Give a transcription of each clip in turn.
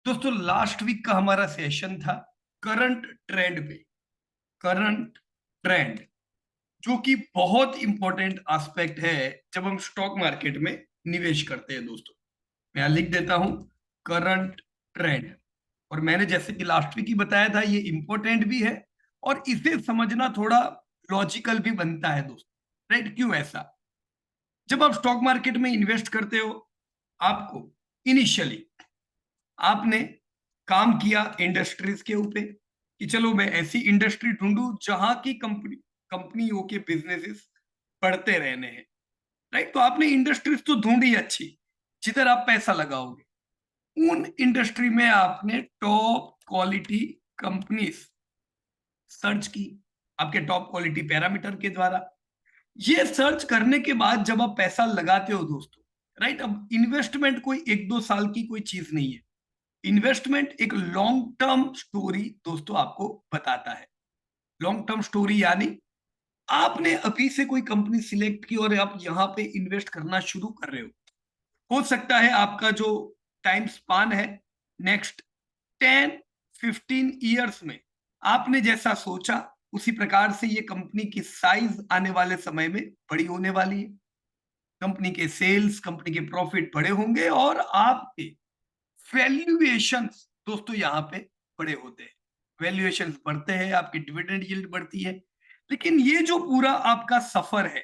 दोस्तों last week का हमारा सेशन था करंट ट्रेंड पे। करंट ट्रेंड जो कि बहुत इंपॉर्टेंट एस्पेक्ट है जब हम स्टॉक मार्केट में निवेश करते हैं। दोस्तों मैं यहाँ लिख देता हूं करंट ट्रेंड। और मैंने जैसे कि लास्ट वीक ही बताया था ये इंपॉर्टेंट भी है और इसे समझना थोड़ा लॉजिकल भी बनता है दोस्तों। राइट? क्यों ऐसा? जब आप स्टॉक मार्केट में इन्वेस्ट करते हो आपको इनिशियली आपने काम किया इंडस्ट्रीज के ऊपर कि चलो मैं ऐसी इंडस्ट्री ढूंढूं जहां की कंपनियों के बिजनेसेस बढ़ते रहने हैं। राइट? तो आपने इंडस्ट्रीज तो ढूंढी अच्छी जिधर आप पैसा लगाओगे। उन इंडस्ट्री में आपने टॉप क्वालिटी कंपनीज सर्च की आपके टॉप क्वालिटी पैरामीटर के द्वारा। ये सर्च करने के बाद जब आप पैसा लगाते हो दोस्तों, राइट, अब इन्वेस्टमेंट कोई एक दो साल की कोई चीज नहीं है। इन्वेस्टमेंट एक लॉन्ग टर्म स्टोरी दोस्तों आपको बताता है। लॉन्ग टर्म स्टोरी यानी आपने अभी से कोई कंपनी सिलेक्ट की और आप यहां पे इन्वेस्ट करना शुरू कर रहे हो सकता है आपका जो टाइम स्पान है नेक्स्ट 10-15 ईयर्स में आपने जैसा सोचा उसी प्रकार से ये कंपनी की साइज आने वाले समय में बड़ी होने वाली है। कंपनी के सेल्स, कंपनी के प्रॉफिट बड़े होंगे और आपके वैल्यूएशंस दोस्तों यहां पे बड़े होते हैं। वैल्यूएशंस बढ़ते हैं, आपकी डिविडेंड यील्ड बढ़ती है। लेकिन ये जो पूरा आपका सफर है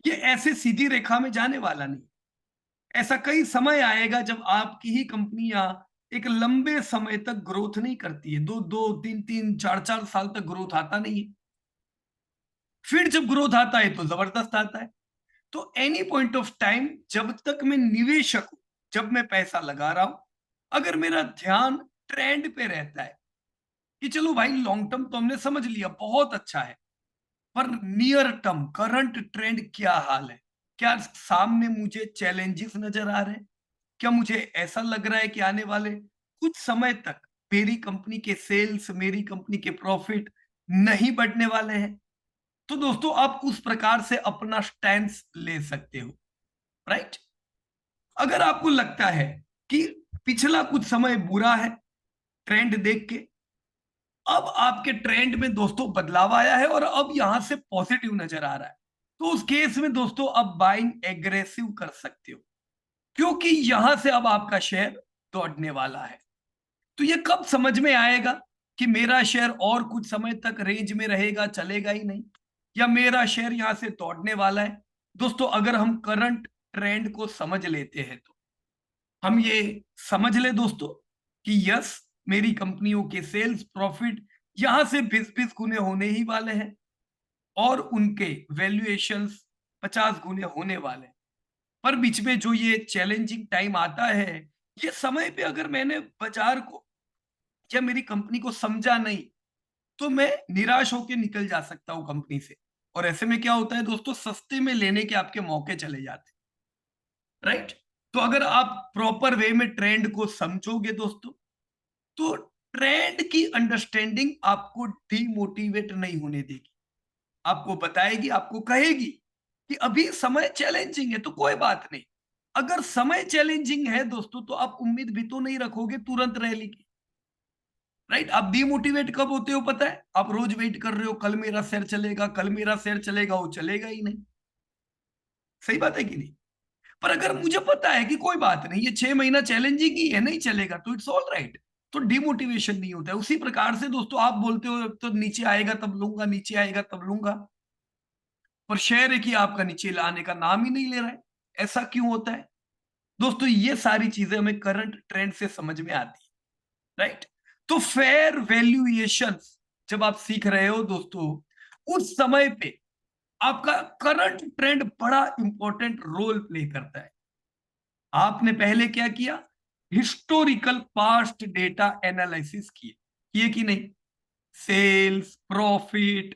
ये ऐसे सीधी रेखा में जाने वाला नहीं। ऐसा कई समय आएगा जब आपकी ही कंपनियां एक लंबे समय तक ग्रोथ नहीं करती है। दो दो तीन तीन चार चार साल तक ग्रोथ आता नहीं है। फिर जब ग्रोथ आता है तो जबरदस्त आता है। तो एनी पॉइंट ऑफ टाइम जब तक मैं निवेशक हूं, जब मैं पैसा लगा रहा हूं, अगर मेरा ध्यान ट्रेंड पे रहता है कि चलो भाई लॉन्ग टर्म तो हमने समझ लिया बहुत अच्छा है, पर नियर टर्म करंट ट्रेंड क्या हाल है? क्या सामने मुझे चैलेंजेस नजर आ रहे हैं? क्या मुझे ऐसा लग रहा है कि आने वाले कुछ समय तक मेरी कंपनी के सेल्स, मेरी कंपनी के प्रॉफिट नहीं बढ़ने वाले हैं? तो दोस्तों आप उस प्रकार से अपना स्टैंड ले सकते हो। राइट? अगर आपको लगता है कि पिछला कुछ समय बुरा है ट्रेंड देख के, अब आपके ट्रेंड में दोस्तों बदलाव आया है और अब यहां से पॉजिटिव नजर आ रहा है, तो उस केस में दोस्तों अब बाइंग एग्रेसिव कर सकते हो, क्योंकि यहां से अब आपका शेयर दौड़ने वाला है। तो ये कब समझ में आएगा कि मेरा शेयर और कुछ समय तक रेंज में रहेगा, चलेगा ही नहीं, या मेरा शेयर यहां से दौड़ने वाला है? दोस्तों अगर हम करंट ट्रेंड को समझ लेते हैं तो हम ये समझ ले दोस्तों कि यस, मेरी कंपनियों के सेल्स प्रॉफिट यहां से 20-20 गुने होने ही वाले हैं और उनके वैल्यूएशंस 50 गुने होने वाले हैं। पर बीच में जो ये चैलेंजिंग टाइम आता है, ये समय पे अगर मैंने बाजार को या मेरी कंपनी को समझा नहीं तो मैं निराश होकर निकल जा सकता हूं कंपनी से। और ऐसे में क्या होता है दोस्तों, सस्ते में लेने के आपके मौके चले जाते हैं। राइट? तो अगर आप प्रॉपर वे में ट्रेंड को समझोगे दोस्तों, तो ट्रेंड की अंडरस्टैंडिंग आपको डीमोटिवेट नहीं होने देगी। आपको बताएगी, आपको कहेगी कि अभी समय चैलेंजिंग है तो कोई बात नहीं। अगर समय चैलेंजिंग है दोस्तों तो आप उम्मीद भी तो नहीं रखोगे तुरंत रैली की। राइट? आप डीमोटिवेट कब होते हो पता है? आप रोज वेट कर रहे हो कल मेरा शेयर चलेगा, कल मेरा शेयर चलेगा, वो चलेगा ही नहीं। सही बात है कि नहीं? पर अगर मुझे पता है कि कोई बात नहीं, ये 6 महीना चैलेंजिंग ही है, नहीं चलेगा तो इट्स ऑल राइट, तो डिमोटिवेशन नहीं होता है। उसी प्रकार से दोस्तों आप बोलते हो तो नीचे आएगा तब लूंगा, नीचे आएगा तब लूंगा, पर शेयर है कि आपका नीचे लाने का नाम ही नहीं ले रहा है। ऐसा क्यों होता है दोस्तों? ये सारी चीजें हमें करंट ट्रेंड से समझ में आती है। राइट? तो फेयर वैल्यूएशन जब आप सीख रहे हो दोस्तों, उस समय पे आपका करंट ट्रेंड बड़ा इंपॉर्टेंट रोल प्ले करता है। आपने पहले क्या किया? हिस्टोरिकल पास्ट डेटा एनालिसिस किए कि नहीं? सेल्स, प्रॉफिट,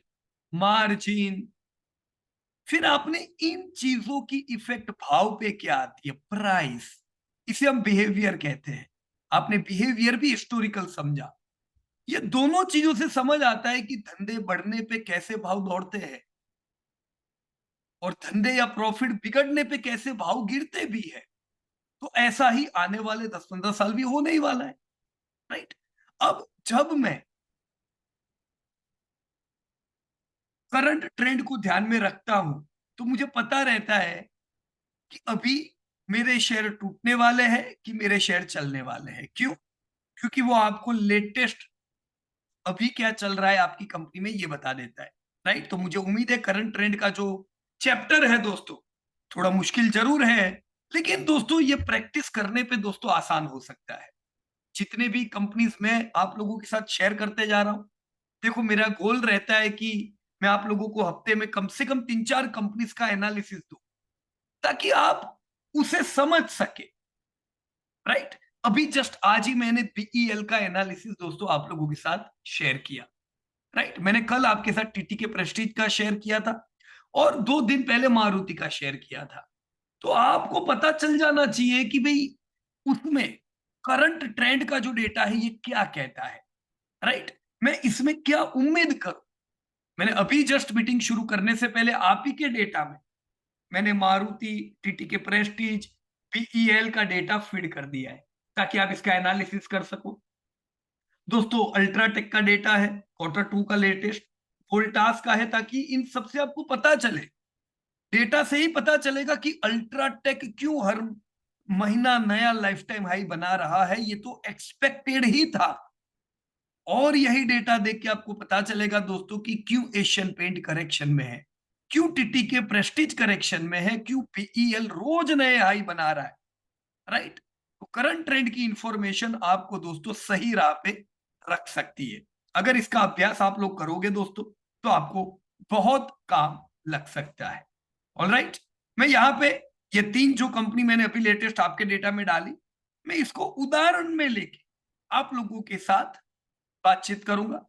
मार्जिन, फिर आपने इन चीजों की इफेक्ट भाव पे क्या आती है? प्राइस। इसे हम बिहेवियर कहते हैं। आपने बिहेवियर भी हिस्टोरिकल समझा। ये दोनों चीजों से समझ आता है कि धंधे बढ़ने पे कैसे भाव दौड़ते हैं और धंधे या प्रॉफिट बिगड़ने पे कैसे भाव गिरते भी है। तो ऐसा ही आने वाले 10-15 साल भी होने ही वाला है, राइट? अब जब मैं करंट ट्रेंड को ध्यान में रखता हूं, तो मुझे पता रहता है कि अभी मेरे शेयर टूटने वाले हैं कि मेरे शेयर चलने वाले हैं। क्यों? क्योंकि वो आपको लेटेस्ट अभी क्या चल रहा है आपकी कंपनी में ये बता देता है, राइट? तो मुझे उम्मीद है करंट ट्रेंड का जो चैप्टर है दोस्तों, थोड़ा मुश्किल जरूर है, लेकिन दोस्तों ये प्रैक्टिस करने पे दोस्तों आसान हो सकता है। जितने भी कंपनीज में आप लोगों के साथ शेयर करते जा रहा हूं, देखो मेरा गोल रहता है कि मैं आप लोगों को हफ्ते में कम से कम 3-4 कंपनीज का एनालिसिस दूं, ताकि आप उसे समझ सके, राइट? अभी जस्ट आज ही मैंने बीईएल का एनालिसिस दोस्तों आप लोगों के साथ शेयर किया, राइट? मैंने कल आपके साथ टीटी के प्रेस्टीज का शेयर किया था और 2 दिन पहले मारुति का शेयर किया था। तो आपको पता चल जाना चाहिए कि भाई उसमें करंट ट्रेंड का जो डेटा है ये क्या कहता है, राइट? मैं इसमें क्या उम्मीद करूं? मैंने अभी जस्ट मीटिंग शुरू करने से पहले आप ही के डेटा में मैंने मारुति, टीटी के प्रेस्टीज, बीईएल का डेटा फीड कर दिया है, ताकि आप इसका एनालिसिस कर सको। दोस्तों अल्ट्राटेक का डेटा है, Q2 का लेटेस्ट, वोल्टास का है, ताकि इन सबसे आपको पता चले, डेटा से ही पता चलेगा कि अल्ट्राटेक क्यों हर महीना नया लाइफ टाइम हाई बना रहा है। ये तो एक्सपेक्टेड ही था। और यही डेटा देख के आपको पता चलेगा दोस्तों कि क्यों एशियन पेंट करेक्शन में है, क्यों टीटी के प्रेस्टीज करेक्शन में है, क्यों पीईएल रोज नए हाई बना रहा है, राइट? तो करंट ट्रेंड की इंफॉर्मेशन आपको दोस्तों सही राह पे रख सकती है। अगर इसका अभ्यास आप लोग करोगे दोस्तों, तो आपको बहुत काम लग सकता है। ऑलराइट, मैं यहाँ पे ये 3 जो कंपनी मैंने अभी लेटेस्ट आपके डेटा में डाली, मैं इसको उदाहरण में लेके आप लोगों के साथ बातचीत करूंगा।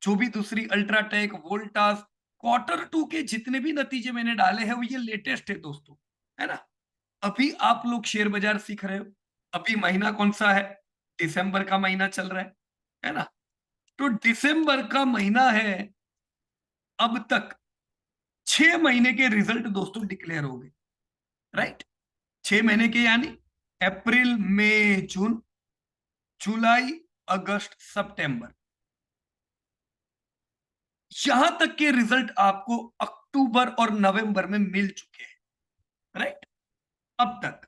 जो भी दूसरी अल्ट्राटेक, वोल्टास, Q2 के जितने भी नतीजे मैंने डाले हैं वो ये लेटेस्ट है दोस्तों, है ना? अभी आप लोग शेयर बाजार सीख रहे हो। अभी महीना कौन सा है? दिसंबर का महीना चल रहा है ना? तो दिसंबर का महीना है। अब तक 6 महीने के रिजल्ट दोस्तों डिक्लेयर हो गए, राइट? 6 महीने के यानी अप्रैल, मई, जून, जुलाई, अगस्त, सितंबर, यहां तक के रिजल्ट आपको अक्टूबर और नवंबर में मिल चुके हैं, राइट? अब तक।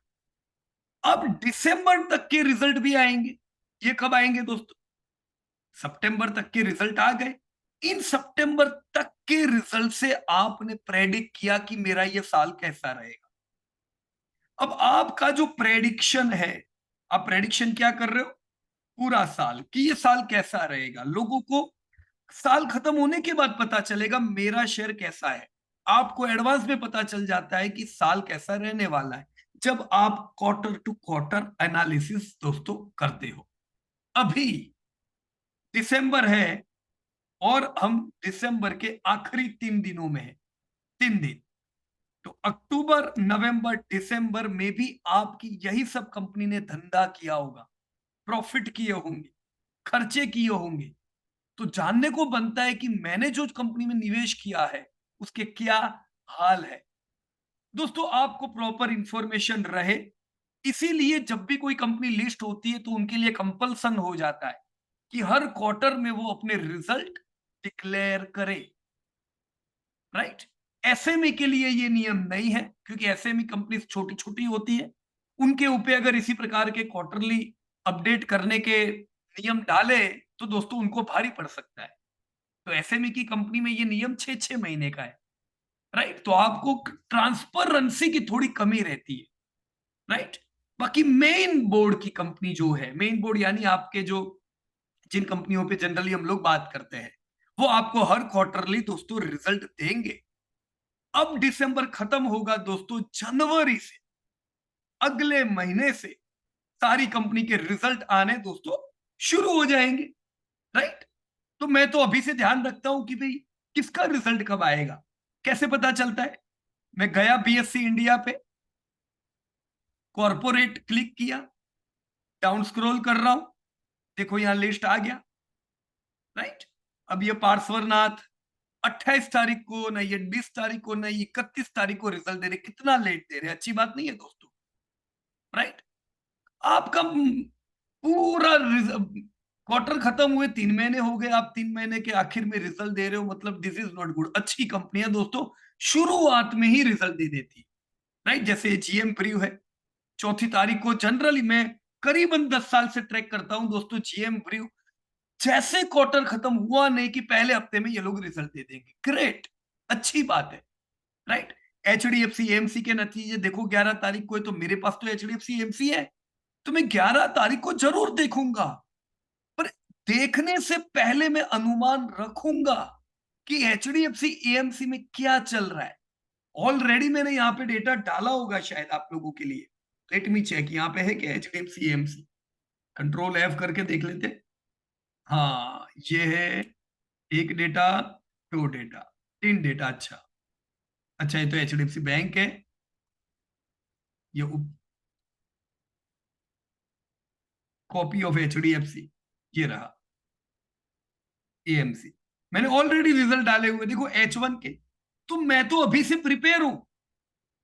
अब दिसंबर तक के रिजल्ट भी आएंगे। ये कब आएंगे दोस्तों? सितंबर तक के रिजल्ट आ गए। इन सितंबर तक के रिजल्ट से आपने प्रेडिक्ट किया कि मेरा ये साल कैसा रहेगा। अब आपका जो प्रेडिक्शन है, आप प्रेडिक्शन क्या कर रहे हो? पूरा साल, कि ये साल कैसा रहेगा। लोगों को साल खत्म होने के बाद पता चलेगा मेरा शेयर कैसा है। आपको एडवांस में पता चल जाता है कि साल कैसा रहने वाला है, जब आप क्वार्टर टू क्वार्टर एनालिसिस दोस्तों करते हो। अभी दिसंबर है और हम दिसंबर के आखिरी 3 दिनों में है, 3 दिन। तो अक्टूबर, नवंबर, दिसंबर में भी आपकी यही सब कंपनी ने धंधा किया होगा, प्रॉफिट किए होंगे, खर्चे किए होंगे। तो जानने को बनता है कि मैंने जो कंपनी में निवेश किया है उसके क्या हाल है। दोस्तों आपको प्रॉपर इंफॉर्मेशन रहे, इसीलिए जब भी कोई कंपनी लिस्ट होती है तो उनके लिए कंपल्सन हो जाता है कि हर क्वार्टर में वो अपने रिजल्ट डिक्लेयर करे, राइट? एसएमई के लिए ये नियम नहीं है, क्योंकि एसएमई कंपनी छोटी छोटी होती है। उनके ऊपर अगर इसी प्रकार के क्वार्टरली अपडेट करने के नियम डाले तो दोस्तों उनको भारी पड़ सकता है। तो एसएमई की कंपनी में ये नियम 6-6 महीने का है, राइट? तो आपको ट्रांसपेरेंसी की थोड़ी कमी रहती है, राइट? बाकी मेन बोर्ड की कंपनी जो है, मेन बोर्ड यानी आपके जो जिन कंपनियों पे जनरली हम लोग बात करते हैं, वो आपको हर क्वार्टरली दोस्तों रिजल्ट देंगे। अब दिसंबर खत्म होगा दोस्तों, जनवरी से अगले महीने से सारी कंपनी के रिजल्ट आने दोस्तों शुरू हो जाएंगे, राइट? तो मैं तो अभी से ध्यान रखता हूं कि भाई किसका रिजल्ट कब आएगा। कैसे पता चलता है? मैं गया बीएससी इंडिया पे, कॉर्पोरेट क्लिक किया, डाउन स्क्रॉल कर रहा हूं, देखो यहां लिस्ट आ गया, राइट? अब ये पार्श्वनाथ 28 तारीख को, नहीं ये 20 तारीख को, नहीं 31 तारीख को रिजल्ट दे रहे। कितना लेट दे रहे, अच्छी बात नहीं है दोस्तों, राइट? आपका पूरा क्वार्टर खत्म हुए 3 महीने हो गए, आप 3 महीने के आखिर में रिजल्ट दे रहे हो, मतलब दिस इज नॉट गुड। अच्छी कंपनियां दोस्तों शुरुआत में ही रिजल्ट दे देती, राइट? जैसे जीएम प्रीव्यू है, 4 तारीख को। जनरली मैं करीबन 10 साल से ट्रैक करता हूं दोस्तों जीएम प्रीव्यू। जैसे क्वार्टर खत्म हुआ नहीं कि पहले हफ्ते में ये लोग रिजल्ट दे देंगे, ग्रेट, अच्छी बात है, राइट? एचडीएफसी एएमसी के नतीजे देखो 11 तारीख को है, तो मेरे पास तो एचडीएफसी एएमसी है, तो मैं 11 तारीख को जरूर देखूंगा। पर देखने से पहले मैं अनुमान रखूंगा कि एचडीएफसी एएमसी में क्या चल रहा है। ऑलरेडी मैंने यहाँ पे डेटा डाला होगा शायद आप लोगों के लिए। लेट मी चेक, यहाँ पे है क्या एचडीएफसी एएमसी? कंट्रोल एफ करके देख लेते हैं। हाँ, ये है एक डेटा, दो डेटा, तीन डेटा। अच्छा अच्छा, ये तो एचडीएफसी बैंक है। ये कॉपी ऑफ एचडीएफसी, ये रहा एएमसी। मैंने ऑलरेडी रिजल्ट डाले हुए देखो H1 के। तो मैं तो अभी से प्रिपेयर हूं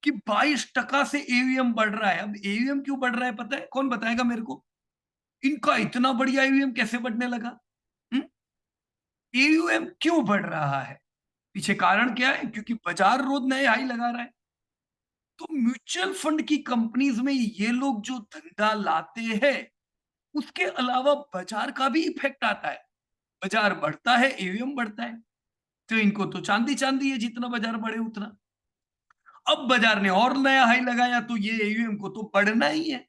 कि 22% से एवीएम बढ़ रहा है। अब एवीएम क्यों बढ़ रहा है पता है? कौन बताएगा मेरे को? इनका इतना बढ़िया एवीएम कैसे बढ़ने लगा? एवीएम क्यों बढ़ रहा है? पीछे कारण क्या है? क्योंकि बाजार रोज नए हाई लगा रहा है। तो म्यूचुअल फंड की कंपनीज में ये लोग जो धंधा लाते हैं, उसके अलावा बाजार का भी इफेक्ट आता है। बाजार बढ़ता है, एवीएम बढ़ता है, तो इनको तो चांदी चांदी है, जितना बाजार बढ़े उतना। अब बाजार ने और नया हाई लगाया, तो ये एयूएम को तो बढ़ना ही है,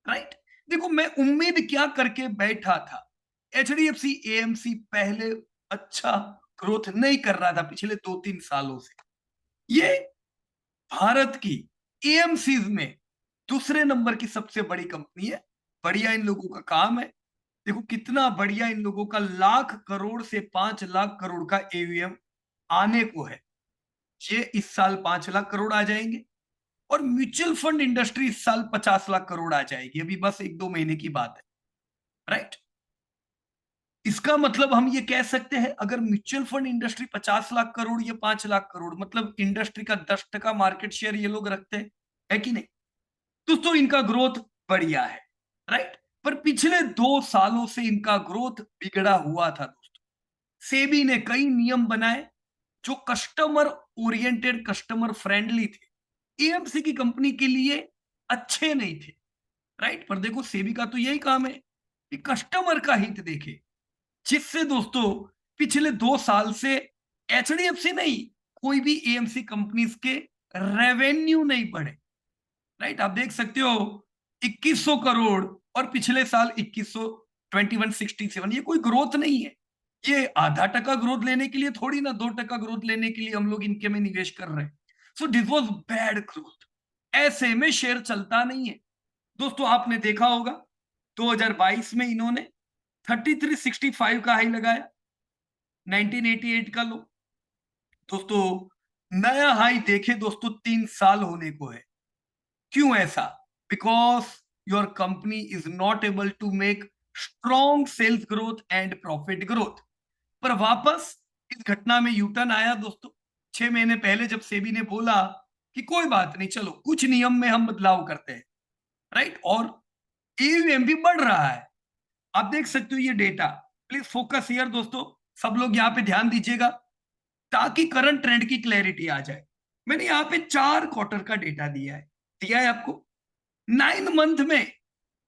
राइट? देखो मैं उम्मीद क्या करके बैठा था, एचडीएफसी एएमसी पहले अच्छा ग्रोथ नहीं कर रहा था पिछले 2-3 सालों से। ये भारत की एएमसी में दूसरे नंबर की सबसे बड़ी कंपनी है। बढ़िया इन लोगों का काम है। देखो कितना बढ़िया इन लोगों का, 1,00,000 करोड़ से 5,00,000 करोड़ का एवीएम आने को है। ये इस साल 5,00,000 करोड़ आ जाएंगे, और म्यूचुअल फंड इंडस्ट्री इस साल 50,00,000 करोड़ आ जाएगी। अभी बस 1-2 महीने की बात है, राइट? इसका मतलब हम ये कह सकते हैं, अगर म्यूचुअल फंड इंडस्ट्री 50,00,000 करोड़ या 5,00,000 करोड़, मतलब इंडस्ट्री का 10% मार्केट शेयर ये लोग रखते हैं, है कि नहीं? दोस्तों इनका ग्रोथ बढ़िया है, राइट? पर पिछले 2 सालों से इनका ग्रोथ बिगड़ा हुआ था दोस्तों। सेबी ने कई नियम बनाए जो कस्टमर ओरिएंटेड, कस्टमर फ्रेंडली थे, एएमसी की कंपनी के लिए अच्छे नहीं थे, राइट? पर देखो सेबी का तो यही काम है कि कस्टमर का हित देखे, जिससे दोस्तों पिछले 2 साल से एचडीएफसी नहीं, कोई भी एएमसी कंपनीज के रेवेन्यू नहीं बढ़े, राइट? आप देख सकते हो 2100 करोड़, और पिछले साल 2100, 2167, ये कोई ग्रोथ नहीं है। ये ½ टका ग्रोथ लेने के लिए थोड़ी ना, 2% ग्रोथ लेने के लिए हम लोग इनके में निवेश कर रहे हैं। So this was bad growth. ऐसे में शेयर चलता नहीं है दोस्तों। आपने देखा होगा 2022 में इन्होंने 3365 का हाई लगाया, 1988 का लो। दोस्तों नया हाई देखे दोस्तों 3 साल होने को है। क्यों ऐसा? Because your company is not able to make strong sales growth and profit growth. पर वापस इस घटना में यूटर्न आया दोस्तों। 6 महीने पहले जब सेबी ने बोला कि कोई बात नहीं, चलो कुछ नियम में हम बदलाव करते हैं, राइट? और एयूएम भी बढ़ रहा है। आप देख सकते हो ये डेटा। प्लीज फोकस हियर दोस्तों, सब लोग यहाँ पे ध्यान दीजिएगा ताकि करंट ट्रेंड की क्लैरिटी आ जाए। मैंने यहाँ पे 4 क्वार्टर का डेटा दिया है आपको। 9 मंथ में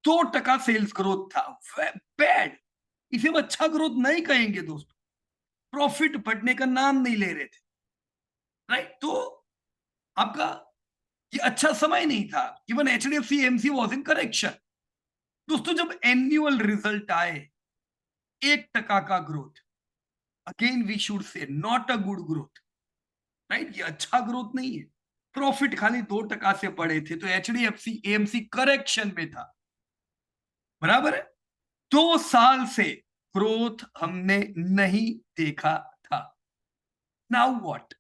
2% सेल्स ग्रोथ था, बैड। इसे हम अच्छा ग्रोथ नहीं कहेंगे दोस्तों। प्रॉफिट बढ़ने का नाम नहीं ले रहे थे, राइट? तो आपका ये अच्छा समय नहीं था। Even HDFC AMC was in correction. दोस्तों जब एनुअल रिजल्ट आए 1% का growth, again we should say not a good growth, right? ये अच्छा ग्रोथ नहीं है। प्रॉफिट खाली 2% से बढ़े थे, तो एचडीएफसी एएमसी करेक्शन में था, बराबर है? 2 साल से ग्रोथ हमने नहीं देखा था। Now what?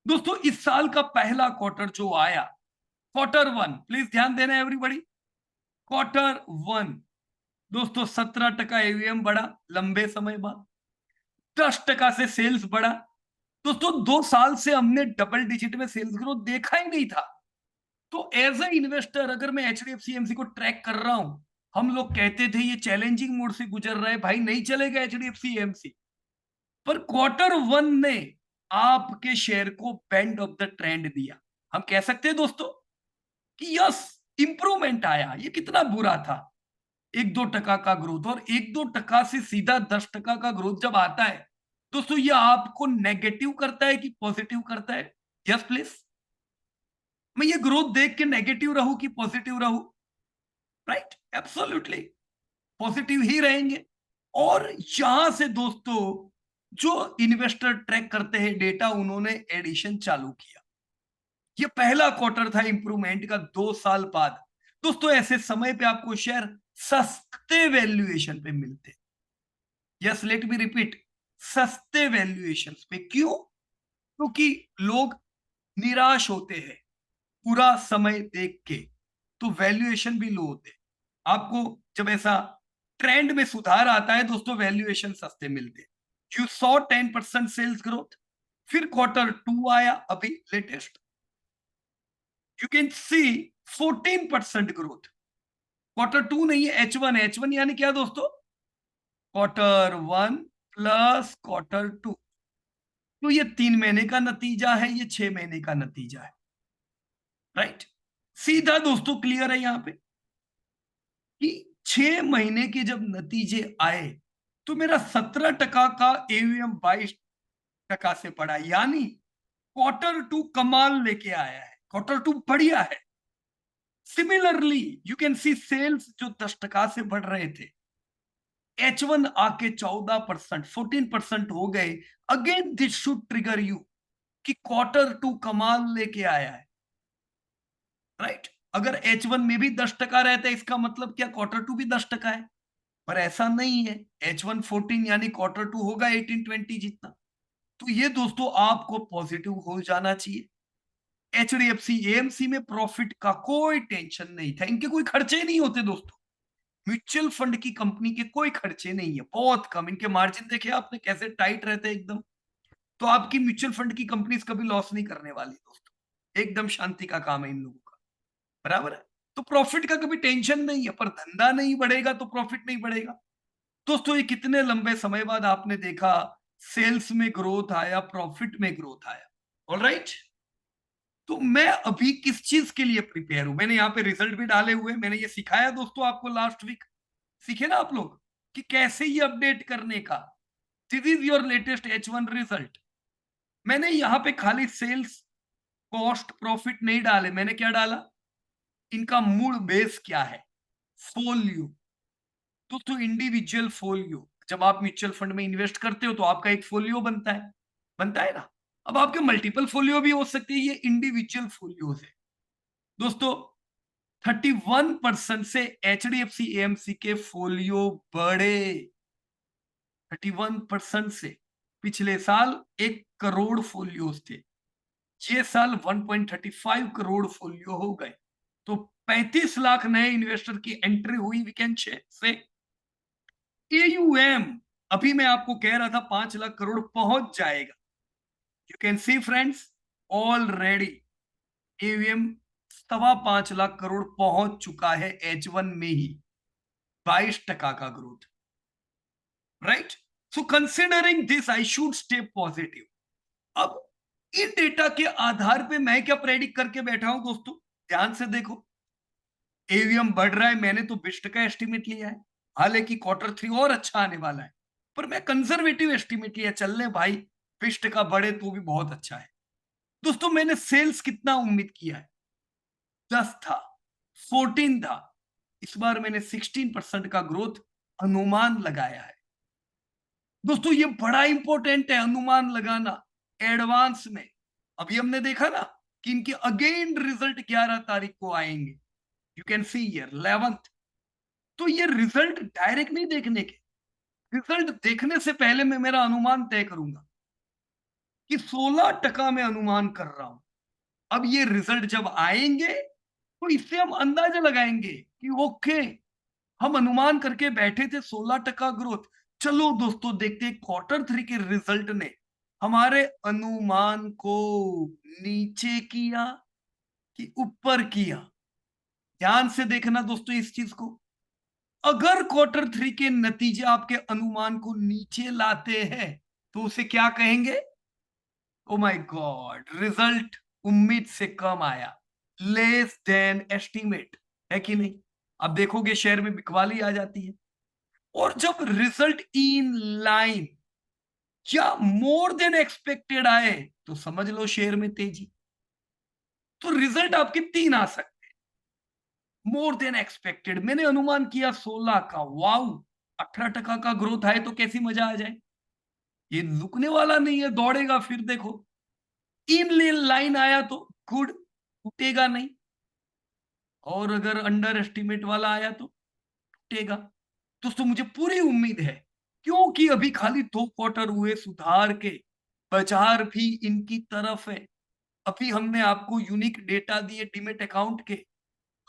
दोस्तों इस साल का पहला क्वार्टर जो आया, क्वार्टर 1, प्लीज ध्यान देना एवरीबॉडी। क्वार्टर 1 दोस्तों 17% एवीएम बढ़ा लंबे समय बाद, 10% से सेल्स बढ़ा। दोस्तों 2 साल से हमने डबल डिजिट में सेल्स ग्रोथ देखा ही नहीं था। तो एज ए इन्वेस्टर अगर मैं एचडीएफसी एमसी को ट्रैक कर रहा हूं, हम लोग कहते थे ये चैलेंजिंग मोड से गुजर रहा है भाई, नहीं चलेगा एचडीएफसी एएमसी, पर क्वार्टर वन ने आपके शेयर को बेंड ऑफ द ट्रेंड दिया। हम कह सकते हैं दोस्तों कि यस, इंप्रूवमेंट आया। ये कितना बुरा था, 1-2% का ग्रोथ, और 1-2% से सीधा 10% का ग्रोथ जब आता है दोस्तों, ये आपको नेगेटिव करता है कि पॉजिटिव करता है? Yes please. मैं ये ग्रोथ देख के नेगेटिव रहूं कि पॉजिटिव रहूं? राइट, एब्सोल्युटली पॉजिटिव ही रहेंगे। और यहां से दोस्तों, जो इन्वेस्टर ट्रैक करते हैं डेटा, उन्होंने एडिशन चालू किया। ये पहला क्वार्टर था इंप्रूवमेंट का 2 साल बाद। दोस्तों ऐसे समय पे आपको शेयर सस्ते वैल्यूएशन पे मिलते। यस, लेट मी रिपीट, सस्ते वैल्यूएशन पे। क्यों? क्योंकि लोग निराश होते हैं पूरा समय देख के, तो वैल्यूएशन भी लो होते हैं। आपको जब ऐसा ट्रेंड में सुधार आता है दोस्तों, वैल्यूएशन सस्ते मिलते हैं। यू सॉ 10% सेल्स ग्रोथ, फिर क्वार्टर टू आया अभी latest, you can see 14% growth. Quarter two नहीं है, H1, H1 यानी क्या दोस्तों? Quarter one plus quarter two. तो ये 3 महीने का नतीजा है, ये 6 महीने का नतीजा है। राइट, सीधा दोस्तों क्लियर है यहां पे कि 6 महीने के जब नतीजे आए तो मेरा 17% का एवीएम 22% से बढ़ा, यानी क्वार्टर टू कमाल लेके आया है, क्वार्टर टू बढ़िया है। Similarly you can see sales जो 10% से बढ़ रहे थे, H1 आके 14%, 14% हो गए। Again this should trigger you कि क्वार्टर टू कमाल लेके आया है। राइट, अगर H1 में भी 10% रहता है, इसका मतलब क्या क्वार्टर टू भी 10% है? पर ऐसा नहीं है। H1 14 यानी क्वार्टर टू होगा 18-20 जितना। तो ये दोस्तों आपको पॉजिटिव हो जाना चाहिए। एचडीएफसी एएमसी में प्रॉफिट का कोई टेंशन नहीं था, इनके कोई खर्चे नहीं होते दोस्तों। म्यूचुअल फंड की कंपनी के कोई खर्चे नहीं है, बहुत कम। इनके मार्जिन देखे आपने कैसे टाइट रहते हैं एकदम। तो आपकी म्यूचुअल फंड की कंपनीज कभी लॉस नहीं करने वाली दोस्तों, एकदम शांति का काम है इन लोगों का। बराबर है, तो प्रॉफिट का कभी टेंशन नहीं है। पर धंधा नहीं बढ़ेगा तो प्रॉफिट नहीं बढ़ेगा दोस्तों। ये कितने लंबे समय बाद आपने देखा सेल्स में ग्रोथ आया, प्रॉफिट में ग्रोथ आया। ऑलराइट, तो मैं अभी किस चीज के लिए प्रिपेयर हूं? मैंने यहाँ पे रिजल्ट भी डाले हुए, मैंने ये सिखाया दोस्तों आपको लास्ट वीक। सीखे ना आप लोग कि कैसे ये अपडेट करने का। This is your latest H1 result. मैंने यहाँ पे खाली सेल्स, कॉस्ट, प्रॉफिट नहीं डाले। मैंने क्या डाला? इनका मूल बेस क्या है? फोलियो। तो इंडिविजुअल फोलियो, जब आप म्यूचुअल फंड में इन्वेस्ट करते हो तो आपका एक फोलियो बनता है ना। अब आपके मल्टीपल फोलियो भी हो सकते हैं, ये इंडिविजुअल फोलियोज है दोस्तों। 31% से एचडीएफसी एएमसी के फोलियो बढ़े, 31% से। पिछले साल 1 करोड़ फोलियोज थे, ये साल 1.35 करोड़ फोलियो हो गए। तो 35 लाख नए इन्वेस्टर की एंट्री हुई वीकेंड से। एयूएम अभी मैं आपको कह रहा था 5 लाख करोड़ पहुंच जाएगा। You can C friends, already AUM 5.25 lakh crore पहुंच चुका है H1 में ही, 22% का growth. Right, so considering this I should stay positive. अब इन डेटा के आधार पे मैं क्या प्रेडिक्ट करके बैठा हूं दोस्तों? ध्यान से देखो, एवीएम बढ़ रहा है, मैंने तो 20% एस्टिमेट लिया है। हालांकि क्वार्टर थ्री और अच्छा आने वाला है, पर मैं कंजर्वेटिव एस्टिमेट लिया। चल ले भाई, 20% बढ़े तो भी बहुत अच्छा है दोस्तों। मैंने सेल्स कितना उम्मीद किया है? 10 था, 14 था। इस बार मैंने 16% का ग्रोथ अनुमान लगाया है दोस्तों। ये बड़ा इंपॉर्टेंट है अनुमान लगाना एडवांस में। अभी हमने देखा ना कि इनके अगेन रिजल्ट 11 तारीख को आएंगे। You can see here 11th। तो ये रिजल्ट डायरेक्ट नहीं देखने के, रिजल्ट देखने से पहले मैं मेरा अनुमान तय करूंगा कि 16% में अनुमान कर रहा हूं। अब ये रिजल्ट जब आएंगे तो इससे हम अंदाजा लगाएंगे कि ओके, हम अनुमान करके बैठे थे 16% ग्रोथ। चलो दोस्तों देखते हैं क्वार्टर थ्री के रिजल्ट ने हमारे अनुमान को नीचे किया कि ऊपर किया। ध्यान से देखना दोस्तों इस चीज को। अगर क्वार्टर 3 के नतीजे आपके अनुमान को नीचे लाते हैं तो उसे क्या कहेंगे? ओ माय गॉड, रिजल्ट उम्मीद से कम आया, लेस देन एस्टीमेट, है कि नहीं? अब देखोगे शेयर में बिकवाली आ जाती है। और जब रिजल्ट इन लाइन या मोर देन एक्सपेक्टेड आए तो समझ लो शेयर में तेजी। तो रिजल्ट आपके 3 आ सकते हैं। मोर देन एक्सपेक्टेड, मैंने अनुमान किया 16 का, वाउ, 18% का ग्रोथ आए तो कैसी मजा आ जाए। ये रुकने वाला नहीं है, दौड़ेगा। फिर देखो, इन लाइन आया तो गुड, टूटेगा नहीं। और अगर अंडर एस्टिमेट वाला आया तो टूटेगा। दोस्तों मुझे पूरी उम्मीद है, क्योंकि अभी खाली 2 क्वार्टर हुए सुधार के, बाजार भी इनकी तरफ है। अभी हमने आपको यूनिक डेटा दिए डीमेट अकाउंट के,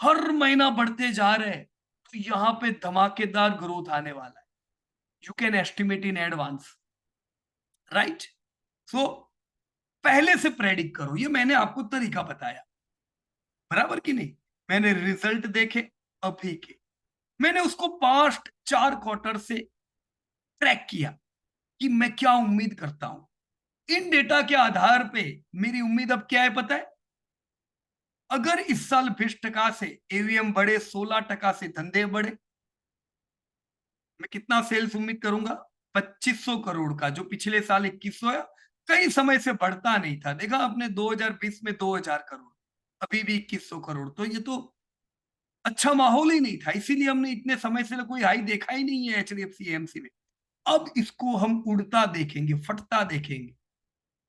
हर महीना बढ़ते जा रहे हैं। तो यहाँ पे धमाकेदार ग्रोथ आने वाला है। You can estimate in advance, right? So पहले से प्रेडिक्ट करो, ये मैंने आपको तरीका बताया, बराबर कि नहीं? मैंने रिजल्ट देखे अभी के, मैंने उसको पास्ट 4 क्वार्टर से ट्रैक किया कि मैं क्या उम्मीद करता हूं। इन डेटा के आधार पे मेरी उम्मीद अब क्या है पता है? अगर इस साल 20% से एवीएम बढ़े, 16% से धंधे बढ़े, मैं कितना सेल्स उम्मीद करूंगा? 2500 करोड़ का, जो पिछले साल 2100 है। कई समय से बढ़ता नहीं था, देखा आपने 2020 में 2000 करोड़, अभी भी 2100 करोड़। तो ये तो अच्छा माहौल ही नहीं था, इसीलिए हमने इतने समय से कोई हाई देखा ही नहीं है एचडीएफसी एएमसी में। अब इसको हम उड़ता देखेंगे, फटता देखेंगे,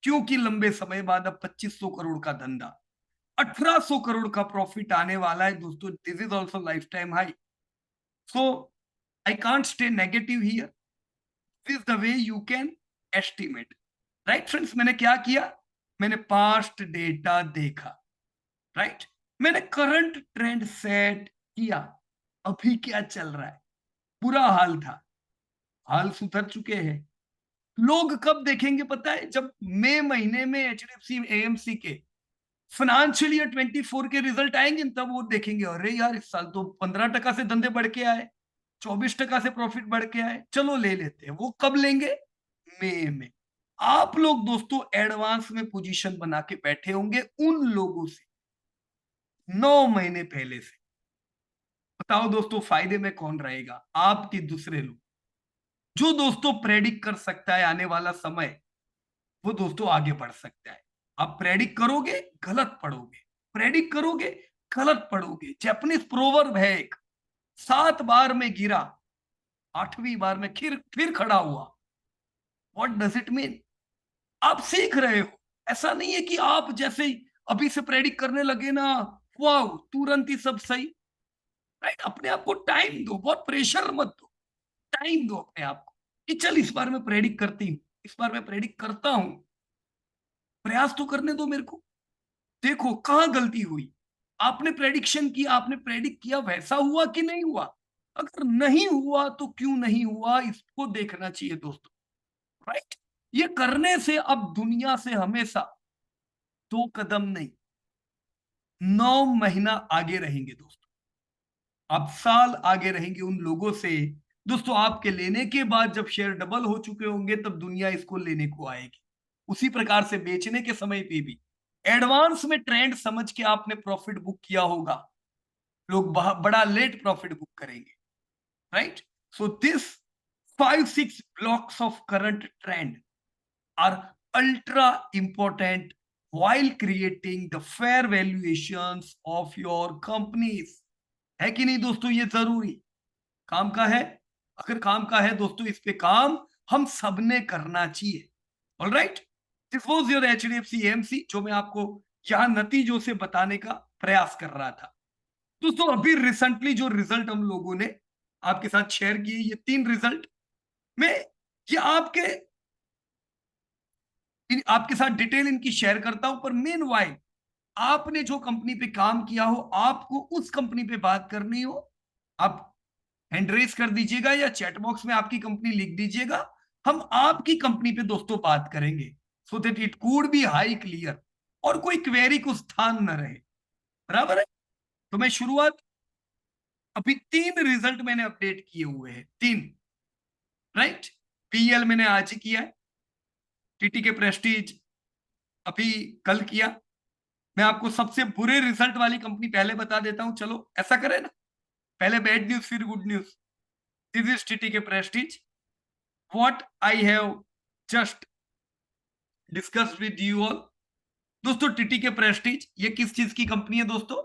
क्योंकि लंबे समय बाद अब 2500 करोड़ का धंधा, 1800 करोड़ का प्रॉफिट आने वाला है दोस्तों। This is also life time high. So I can't stay negative here, this the way you can estimate, right friends? मैंने क्या किया? मैंने पास्ट डेटा देखा, राइट? मैंने करंट ट्रेंड सेट किया, अभी क्या चल रहा है। बुरा हाल था, हाल सुधर चुके हैं। लोग कब देखेंगे पता है? जब मई महीने में एचडीएफसी एएमसी के फाइनेंशियल ईयर 24 के रिजल्ट आएंगे, तब वो देखेंगे, अरे यार इस साल तो 15% से धंधे बढ़ के आए, 24% से प्रॉफिट बढ़ के आए, चलो ले लेते हैं। वो कब लेंगे? मई में। आप लोग दोस्तों एडवांस में पोजीशन बना के बैठे होंगे उन लोगों से 9 महीने पहले से। बताओ दोस्तों, फायदे में कौन रहेगा? आपके दूसरे लोग। जो दोस्तों प्रेडिक्ट कर सकता है आने वाला समय, वो दोस्तों आगे बढ़ सकता है। आप प्रेडिक्ट करोगे, गलत पढ़ोगे, प्रेडिक्ट करोगे, गलत पढ़ोगे। जैपनीज प्रोवर्ब है एक, 7 बार में गिरा, 8वीं बार में फिर खड़ा हुआ। What does it mean? आप सीख रहे हो। ऐसा नहीं है कि आप जैसे ही अभी से प्रेडिक्ट करने लगे ना, वाह, तुरंत ही सब सही, राइट? अपने आप को टाइम दो, बहुत प्रेशर मत दो, टाइम दो अपने आप को कि चल इस बार मैं प्रेडिक्ट करती हूँ, इस बार मैं प्रेडिक्ट करता हूं। प्रयास तो करने दो मेरे को। देखो कहां गलती हुई। आपने प्रेडिक्शन किया, आपने प्रेडिक्ट किया, वैसा हुआ कि नहीं हुआ? अगर नहीं हुआ तो क्यों नहीं हुआ, इसको देखना चाहिए दोस्तों, राइट? ये करने से अब दुनिया से हमेशा 2 कदम नहीं, 9 महीना आगे रहेंगे दोस्तों। आप साल आगे रहेंगे उन लोगों से। दोस्तों आपके लेने के बाद जब शेयर डबल हो चुके होंगे, तब दुनिया इसको लेने को आएगी। उसी प्रकार से बेचने के समय पे भी एडवांस में ट्रेंड समझ के आपने प्रॉफिट बुक किया होगा, लोग बड़ा लेट प्रॉफिट बुक करेंगे, right? So this 5-6 blocks of current trend are ultra important while creating the fair valuations of your companies। है कि नहीं दोस्तों? ये जरूरी काम का है। अगर काम का है दोस्तों, इस पे काम हम सबने करना चाहिए। All right, this was your HDFC AMC, जो मैं आपको यहां नतीजों से बताने का प्रयास कर रहा था। दोस्तों अभी रिसेंटली जो रिजल्ट हम लोगों ने आपके साथ शेयर किए, ये 3 रिजल्ट में, ये आपके साथ डिटेल इनकी शेयर करता हूं। पर मेन वाइल, आपने जो कंपनी पे काम किया हो, आपको उस कंपनी पे बात करनी हो, आप हैंड रेस कर दीजिएगा या चैट बॉक्स में आपकी कंपनी लिख दीजिएगा। हम आपकी कंपनी पे दोस्तों बात करेंगे, so that it could be high clear और कोई क्वेरी को स्थान न रहे, बराबर है? तो मैं शुरुआत अभी 3 रिजल्ट मैंने अपडेट किए हुए हैं, 3, राइट? पीएल मैंने आज ही किया है, टीटीके प्रेस्टीज अभी कल किया। मैं आपको सबसे बुरे रिजल्ट वाली कंपनी पहले बता देता हूं, चलो ऐसा करें ना, पहले बैड न्यूज फिर good news. This is TTK Prestige, what I have just discussed with you all. दोस्तों टीटीके प्रेस्टीज ये किस चीज की कंपनी है दोस्तों?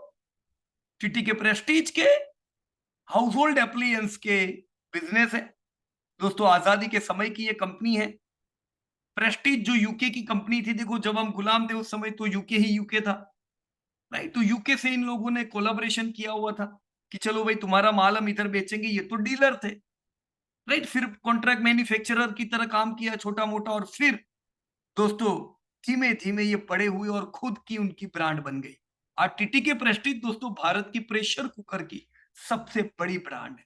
टीटीके प्रेस्टीज के हाउस होल्ड एप्लायंस के बिजनेस है दोस्तों। आजादी के समय की ये कंपनी है। प्रेस्टीज जो यूके की कंपनी थी, देखो जब हम गुलाम थे उस समय तो यूके ही यूके था, राइट? तो यूके से इन लोगों ने कोलाबोरेशन किया हुआ था कि चलो भाई तुम्हारा माल हम इधर बेचेंगे, ये तो डीलर थे, राइट? फिर कॉन्ट्रैक्ट मैन्युफैक्चरर की तरह काम किया छोटा मोटा, और फिर दोस्तों धीमे धीमे ये बड़े हुए और खुद की उनकी ब्रांड बन गई। आज टीटीके प्रेस्टीज दोस्तों भारत की प्रेशर कुकर की सबसे बड़ी ब्रांड है,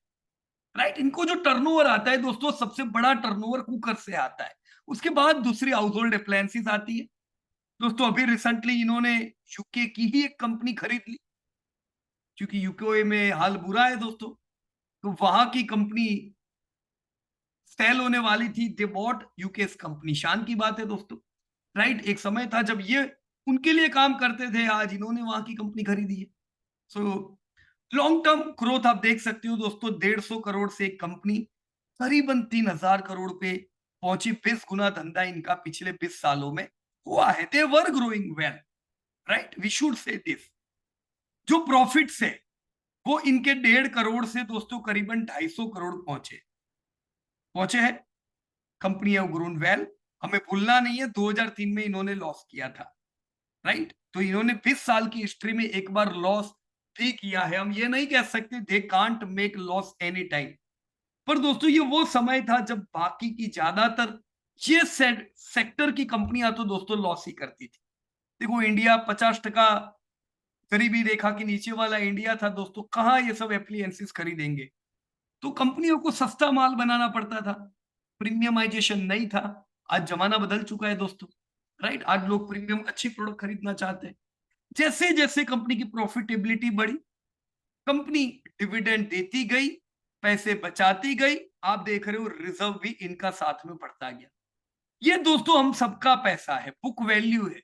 राइट? इनको जो टर्नओवर आता है दोस्तों, सबसे बड़ा टर्नओवर कुकर से आता है। उसके बाद दूसरी हाउस होल्ड अप्लायंसेस आती है दोस्तों। अभी रिसेंटली इन्होंने यूके की ही एक कंपनी खरीद ली, क्योंकि यूके में हाल बुरा है दोस्तों, तो वहां की कंपनी सेल होने वाली थी। दे बॉट यूकेस कंपनी, शान की बात है दोस्तों, राइट? एक समय था जब ये उनके लिए काम करते थे, आज इन्होंने वहां की कंपनी खरीदी है। सो लॉन्ग टर्म ग्रोथ आप देख सकते हो दोस्तों, 150 करोड़ से एक कंपनी करीबन 3000 करोड़ पे पहुंची। 20 गुना धंधा इनका पिछले 20 सालों में हुआ है। They were growing well, right? We should say this. जो प्रॉफिट्स है वो इनके 1.5 करोड़ से दोस्तों करीबन 250 करोड़ पहुंचे पहुंचे हैं। Company have grown well. हमें भूलना नहीं है 2003 में इन्होंने लॉस किया था, राइट? तो इन्होंने 20 साल की हिस्ट्री में एक बार लॉस भी किया है। हम ये नहीं कह सकते they can't make loss any time, पर दोस्तों ये वो समय था जब बाकी की ज्यादातर ये सेक्टर की कंपनियां तो दोस्तों लॉस ही करती थी। देखो इंडिया 50% गरीबी रेखा के नीचे वाला इंडिया था दोस्तों, कहां ये सब एप्लियंसेस खरीदेंगे? तो कंपनियों को सस्ता माल बनाना पड़ता था, प्रीमियमाइजेशन नहीं था। आज जमाना बदल चुका है दोस्तों, राइट? आज लोग प्रीमियम अच्छी प्रोडक्ट खरीदना चाहते हैं। जैसे जैसे कंपनी की प्रॉफिटेबिलिटी बढ़ी, कंपनी डिविडेंड देती गई, पैसे बचाती गई। आप देख रहे हो रिजर्व भी इनका साथ में बढ़ता गया। ये दोस्तों हम सबका पैसा है, बुक वैल्यू है।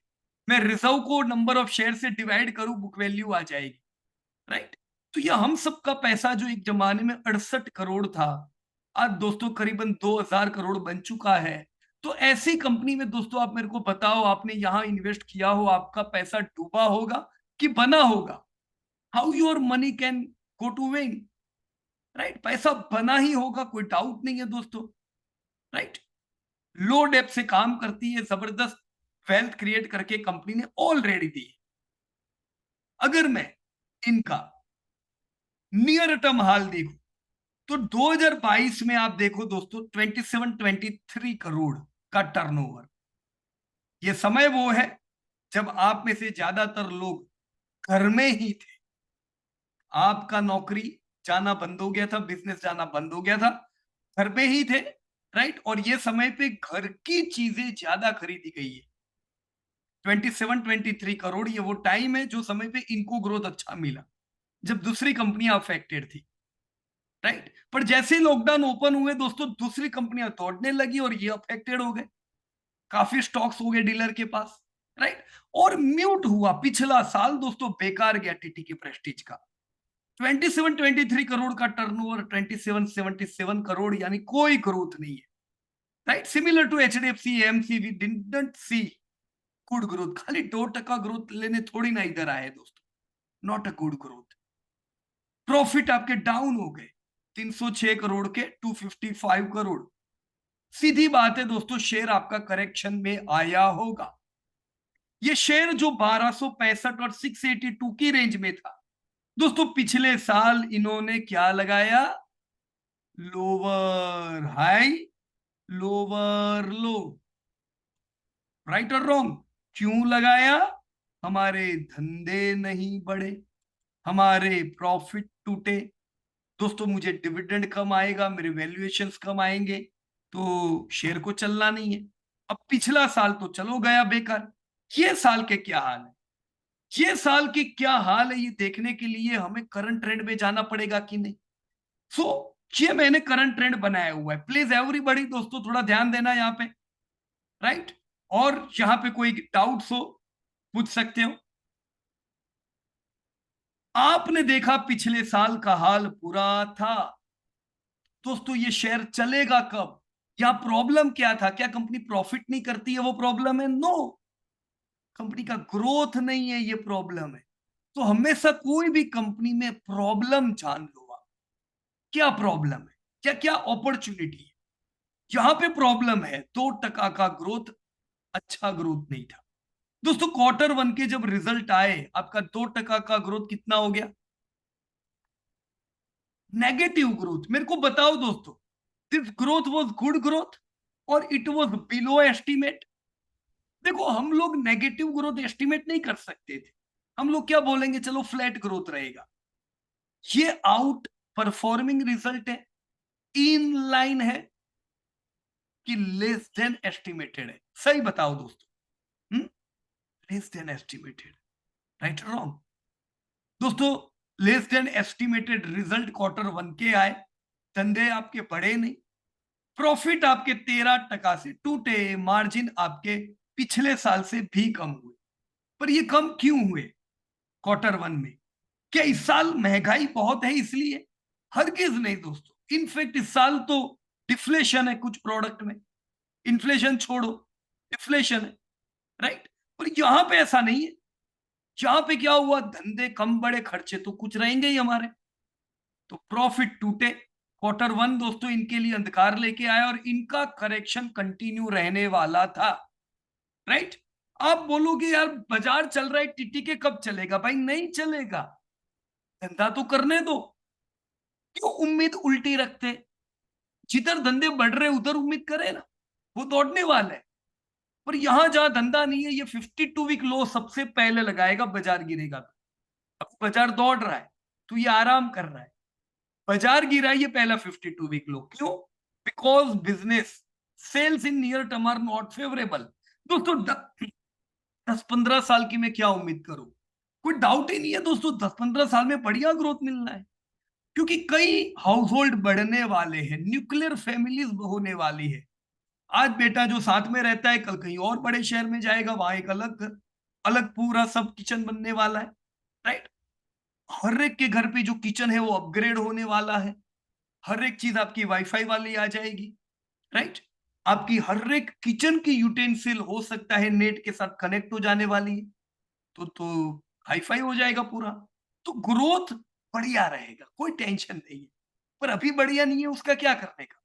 मैं रिजर्व को नंबर ऑफ शेयर से डिवाइड करूं, बुक वैल्यू आ जाएगी, राइट? तो ये हम सबका पैसा जो एक जमाने में 68 करोड़ था, आज दोस्तों करीबन 2000 करोड़ बन चुका है। तो ऐसी कंपनी में दोस्तों आप मेरे को बताओ, आपने यहां इन्वेस्ट किया हो, आपका पैसा डूबा होगा कि बना होगा? How your money can go to vain, right? पैसा बना ही होगा, कोई डाउट नहीं है दोस्तों, राइट? लो डेप से काम करती है, जबरदस्त वेल्थ क्रिएट करके कंपनी ने ऑलरेडी दी। अगर मैं इनका नियर टर्म हाल देखूं तो 2022 में आप देखो दोस्तों 27-23 करोड़ का टर्नओवर। ये समय वो है जब आप में से ज्यादातर लोग घर में ही थे। आपका नौकरी जाना बंद हो गया था, बिजनेस जाना बंद हो गया था, घर पे ही थे, राइट? और ये समय पे घर की चीजें ज्यादा खरीदी गई है। 27-23 करोड़ ये वो टाइम है जो समय पे इनको ग्रोथ अच्छा मिला, जब दूसरी कंपनियां अफेक्टेड थी, राइट? पर जैसे लॉकडाउन ओपन हुए दोस्तों, दूसरी कंपनियां तोड़ने लगी और ये अफेक्टेड हो गए। काफी स्टॉक्स हो गए डीलर के पास, राइट? और म्यूट हुआ पिछला साल दोस्तों, बेकार गया टीटी के प्रेस्टीज का। 27-23 करोड़ का टर्नओवर, 27-77 करोड़, यानी कोई ग्रोथ नहीं है, right? Similar to HDFC AMC, we didn't see good growth. खाली 2% ग्रोथ लेने थोड़ी ना इधर आए दोस्तों, not a good growth. Profit आपके डाउन हो गए 306 करोड़ के 255 करोड़। सीधी बात है दोस्तों, शेयर आपका करेक्शन में आया होगा। ये शेयर जो 1265 और 682 की रेंज में था दोस्तों, पिछले साल इन्होंने क्या लगाया? लोअर हाई, लोअर लो, राइट और रॉन्ग? क्यों लगाया? हमारे धंधे नहीं बढ़े, हमारे प्रॉफिट टूटे दोस्तों। मुझे डिविडेंड कम आएगा, मेरे वैल्यूएशंस कम आएंगे, तो शेयर को चलना नहीं है। अब पिछला साल तो चलो गया बेकार, ये साल के क्या हाल है? ये साल की क्या हाल है ये देखने के लिए हमें करंट ट्रेंड में जाना पड़ेगा कि नहीं। सो ये मैंने करंट ट्रेंड बनाया हुआ है। प्लीज एवरीबॉडी दोस्तों थोड़ा ध्यान देना यहाँ पे, राइट। और यहाँ पे कोई डाउट्स हो पूछ सकते हो। आपने देखा पिछले साल का हाल बुरा था दोस्तों, ये शेयर चलेगा कब? क्या प्रॉब्लम क्या था? क्या कंपनी प्रॉफिट नहीं करती है वो प्रॉब्लम है? नो, कंपनी का ग्रोथ नहीं है ये प्रॉब्लम है। तो हमेशा कोई भी कंपनी में प्रॉब्लम जान लो आप, क्या प्रॉब्लम है, क्या क्या अपॉर्चुनिटी है। यहां पे प्रॉब्लम है 2% का ग्रोथ, अच्छा ग्रोथ नहीं था दोस्तों। क्वार्टर वन के जब रिजल्ट आए आपका 2% का ग्रोथ कितना हो गया? Negative growth. मेरे को बताओ दोस्तों, this growth was good growth और इट वाज बिलो एस्टीमेट? देखो हम लोग नेगेटिव ग्रोथ एस्टीमेट नहीं कर सकते थे। हम लोग क्या बोलेंगे, चलो फ्लैट ग्रोथ रहेगा। ये आउट परफॉर्मिंग रिजल्ट है, इन लाइन है कि लेस देन एस्टिमेटेड है? सही बताओ दोस्तों। Less than estimated, right wrong? दोस्तों less than estimated result quarter one के आए, धंधे आपके बढ़े नहीं, प्रॉफिट आपके 13% से टूटे, मार्जिन आपके पिछले साल से भी कम हुए। पर ये कम क्यों हुए क्वार्टर वन में? क्या इस साल महंगाई बहुत है इसलिए? हरगिज नहीं दोस्तों। इनफैक्ट इस साल तो डिफ्लेशन है कुछ प्रोडक्ट में, इन्फ्लेशन छोड़ो, डिफ्लेशन है, राइट। पर यहां पे ऐसा नहीं है। यहां पे क्या हुआ, धंधे कम बड़े, खर्चे तो कुछ रहेंगे ही हमारे, तो प्रॉफिट टूटे। क्वार्टर वन दोस्तों इनके लिए अंधकार लेके आया और इनका करेक्शन कंटिन्यू रहने वाला था, राइट। आप बोलोगे यार बाजार चल रहा है टिटी के, कब चलेगा? भाई नहीं चलेगा, धंधा तो करने दो। क्यों उम्मीद उल्टी रखते? जिधर धंधे बढ़ रहे उधर उम्मीद करे ना, वो दौड़ने वाला है। पर यहां जहां धंधा नहीं है, ये 52 वीक लो सबसे पहले लगाएगा, बाजार गिरेगा तो। अब बाजार दौड़ रहा है तो ये आराम कर रहा है, बाजार गिरा है ये पहला 52 वीक लो। क्यों? Because business sales in near term are not favourable. दोस्तों 10-15 साल की मैं क्या उम्मीद करूं? कोई डाउट ही नहीं है दोस्तों, 10-15 साल में बढ़िया ग्रोथ मिलना है, क्योंकि कई हाउस होल्ड बढ़ने वाले हैं, न्यूक्लियर फैमिलीज होने वाली है। आज बेटा जो साथ में रहता है कल कहीं और बड़े शहर में जाएगा, वहां एक अलग घर, अलग पूरा सब किचन बनने वाला है, राइट। हर एक के घर पे जो किचन है वो अपग्रेड होने वाला है, हर एक चीज आपकी वाईफाई वाली आ जाएगी, राइट। आपकी हर एक किचन की यूटेंसिल हो सकता है नेट के साथ कनेक्ट हो जाने वाली है, तो हाईफाई हो जाएगा पूरा। तो ग्रोथ बढ़िया रहेगा, कोई टेंशन नहीं है। पर अभी बढ़िया नहीं है, उसका क्या करने का?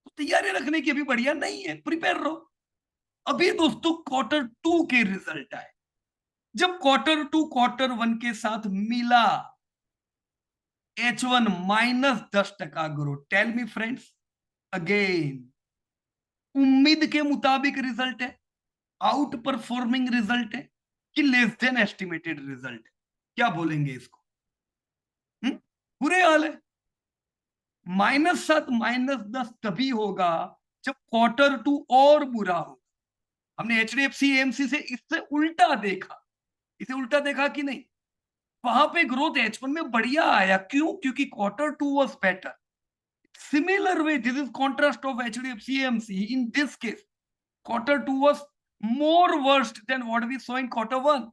तो तैयारी रखने की अभी बढ़िया नहीं है, प्रिपेयर रहो। अभी दोस्तों क्वार्टर टू के रिजल्ट आए, जब क्वार्टर टू क्वार्टर वन के साथ मिला, H1 -10% growth. Tell me friends again, उम्मीद के मुताबिक रिजल्ट है, आउट परफॉर्मिंग रिजल्ट है कि लेस देन एस्टिमेटेड रिजल्ट? क्या बोलेंगे इसको? बुरे हाल है। -7 -10 तभी होगा जब क्वार्टर टू और बुरा हो। हमने एचडीएफसी एएमसी से इससे उल्टा देखा, इसे उल्टा देखा कि नहीं? वहां पे ग्रोथ H1 में बढ़िया आया, क्यों? क्योंकि quarter two was better. Similar way this is contrast of HDFC AMC. In this case quarter two was more worst than what we saw in quarter one.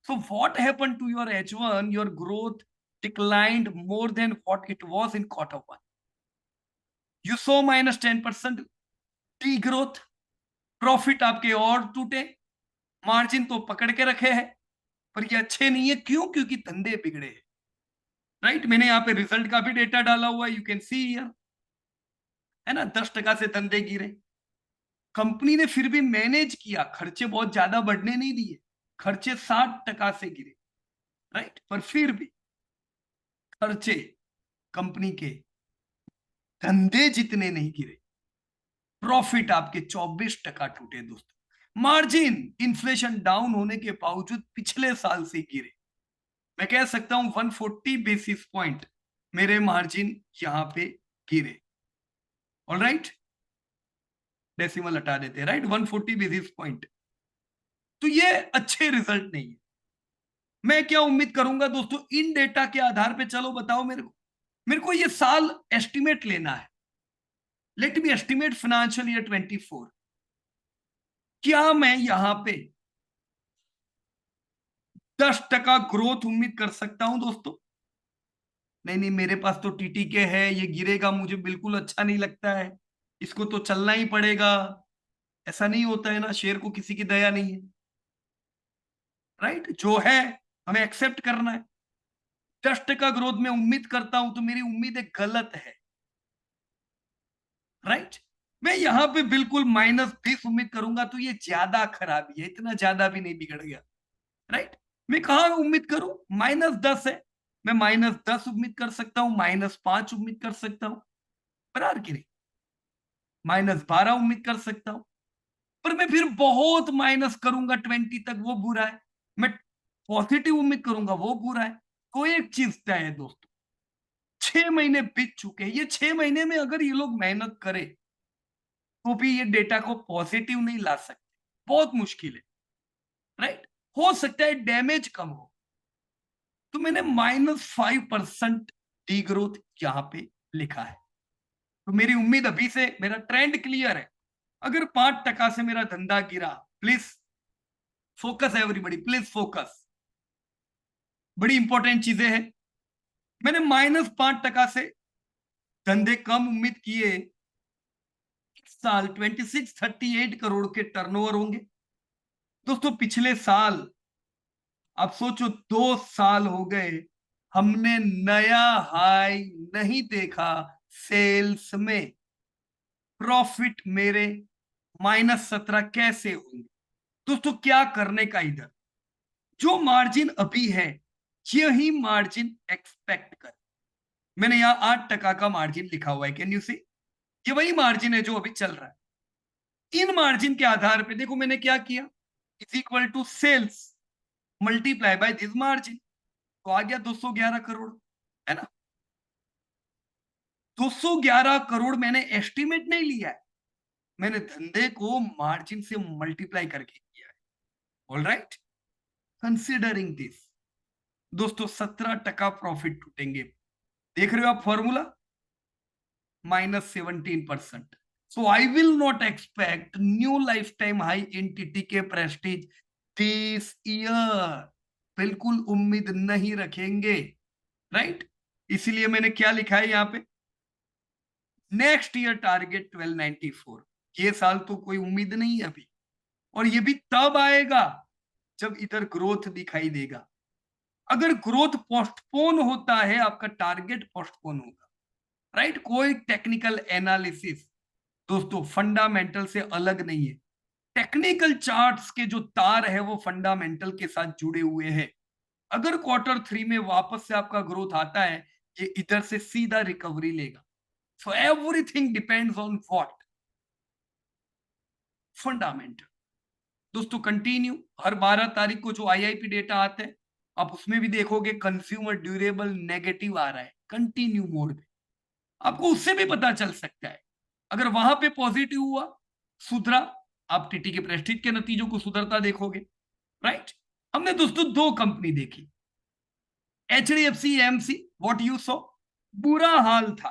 So what happened to your H1? Your growth declined more than what it was in quarter one. You saw -10% degrowth, profit आपके और टूटे, margin तो पकड़ के रखे हैं, पर ये अच्छे नहीं है। क्यों? क्योंकि धंधे बिगड़े हैं, राइट। मैंने यहाँ पे रिजल्ट का भी डेटा डाला हुआ है, यू कैन सी हियर, है ना। 10% से धंधे गिरे, कंपनी ने फिर भी मैनेज किया, खर्चे बहुत ज्यादा बढ़ने नहीं दिए, खर्चे 60% से गिरे, राइट। पर फिर भी खर्चे कंपनी के धंधे जितने नहीं गिरे, प्रॉफिट आपके 24% टूटे दोस्तों। मार्जिन इन्फ्लेशन डाउन होने के बावजूद पिछले साल से गिरे। मैं कह सकता हूं 140 बेसिस पॉइंट मेरे मार्जिन यहां पे गिरे। ऑल राइट, डेसिमल हटा देते हैं, राइट। 140 बेसिस पॉइंट, तो ये अच्छे रिजल्ट नहीं है। मैं क्या उम्मीद करूंगा दोस्तों इन डेटा के आधार पे? चलो बताओ मेरे को ये साल एस्टिमेट लेना है। Let me estimate financial year 24। क्या मैं यहां पे 10% ग्रोथ उम्मीद कर सकता हूं दोस्तों? नहीं नहीं, मेरे पास तो टीटीके है, ये गिरेगा मुझे बिल्कुल अच्छा नहीं लगता है, इसको तो चलना ही पड़ेगा। ऐसा नहीं होता है ना, शेर को किसी की दया नहीं है। राइट, जो है हमें एक्सेप्ट करना है। 10% ग्रोथ में उम्मीद करता हूं तो मेरी उम्मीद गलत है। राइट, मैं यहां पे बिल्कुल -20 उम्मीद करूंगा तो ये ज्यादा खराबी है, इतना ज्यादा भी नहीं बिगड़ गया। राइट, मैं कहा उम्मीद करूं? -10 है, मैं -10 उम्मीद कर सकता हूं, -5 उम्मीद कर सकता हूं, बराबर की नहीं? -12 उम्मीद कर सकता हूं, पर मैं फिर बहुत माइनस करूंगा 20 तक, वो बुरा है। मैं पॉजिटिव उम्मीद करूंगा, वो बुरा है। कोई एक चीज तय है दोस्तों, 6 महीने बीत चुके हैं, ये 6 महीने में अगर ये लोग मेहनत करें तो भी ये डेटा को पॉजिटिव नहीं ला सकते, बहुत मुश्किल है। राइट, हो सकता है डैमेज कम हो। तो मैंने -5% डी ग्रोथ यहां पे लिखा है। तो मेरी उम्मीद अभी से, मेरा ट्रेंड क्लियर है। अगर 5% से मेरा धंधा गिरा, please focus everybody, please focus, बड़ी इंपॉर्टेंट चीजें हैं। मैंने -5% से धंधे कम उम्मीद किए, इस साल 2638 करोड़ के टर्नओवर होंगे। दोस्तों पिछले साल, आप सोचो 2 साल हो गए, हमने नया हाई नहीं देखा सेल्स में। प्रॉफिट मेरे -17 कैसे होंगे? दोस्तों क्या करने का इधर, जो मार्जिन अभी है यही मार्जिन एक्सपेक्ट कर। मैंने यहां 8% का मार्जिन लिखा हुआ है, कैन यू सी? ये वही मार्जिन है जो अभी चल रहा है। इन मार्जिन के आधार पे देखो मैंने क्या किया, is equal to sales multiply by this margin, तो आ गया 211 करोड़, है ना? 211 करोड़ मैंने एस्टिमेट नहीं लिया है, मैंने धंधे को मार्जिन से मल्टीप्लाई करके किया है। ऑल राइट, कंसिडरिंग दिस दोस्तों 17% प्रॉफिट टूटेंगे। देख रहे हो आप formula, -17%। So I will not expect new lifetime high in TTK Prestige this year. बिल्कुल उम्मीद नहीं रखेंगे। राइट, इसीलिए मैंने क्या लिखा है यहाँ पे, नेक्स्ट ईयर टारगेट 1294। ये साल तो कोई उम्मीद नहीं है अभी, और ये भी तब आएगा जब इधर ग्रोथ दिखाई देगा। अगर ग्रोथ पोस्टपोन होता है, आपका टारगेट पोस्टपोन होगा। राइट, कोई टेक्निकल एनालिसिस दोस्तों फंडामेंटल से अलग नहीं है। टेक्निकल चार्ट्स के जो तार है वो फंडामेंटल के साथ जुड़े हुए हैं। अगर Q3 में वापस से आपका ग्रोथ आता है, ये इधर से सीधा रिकवरी लेगा। So everything depends on what, fundamental. दोस्तों कंटिन्यू, हर 12 तारीख को जो आईआईपी डेटा आते हैं, आप उसमें भी देखोगे कंज्यूमर ड्यूरेबल नेगेटिव आ रहा है कंटिन्यू मोड में। आपको उससे भी पता चल सकता है, अगर वहां पे पॉजिटिव हुआ, सुधरा, आप टीटी के प्रेस्टीज के नतीजों को सुधरता देखोगे। राइट, हमने दोस्तों दो कंपनी देखी, HDFC MC, what you saw, बुरा हाल था,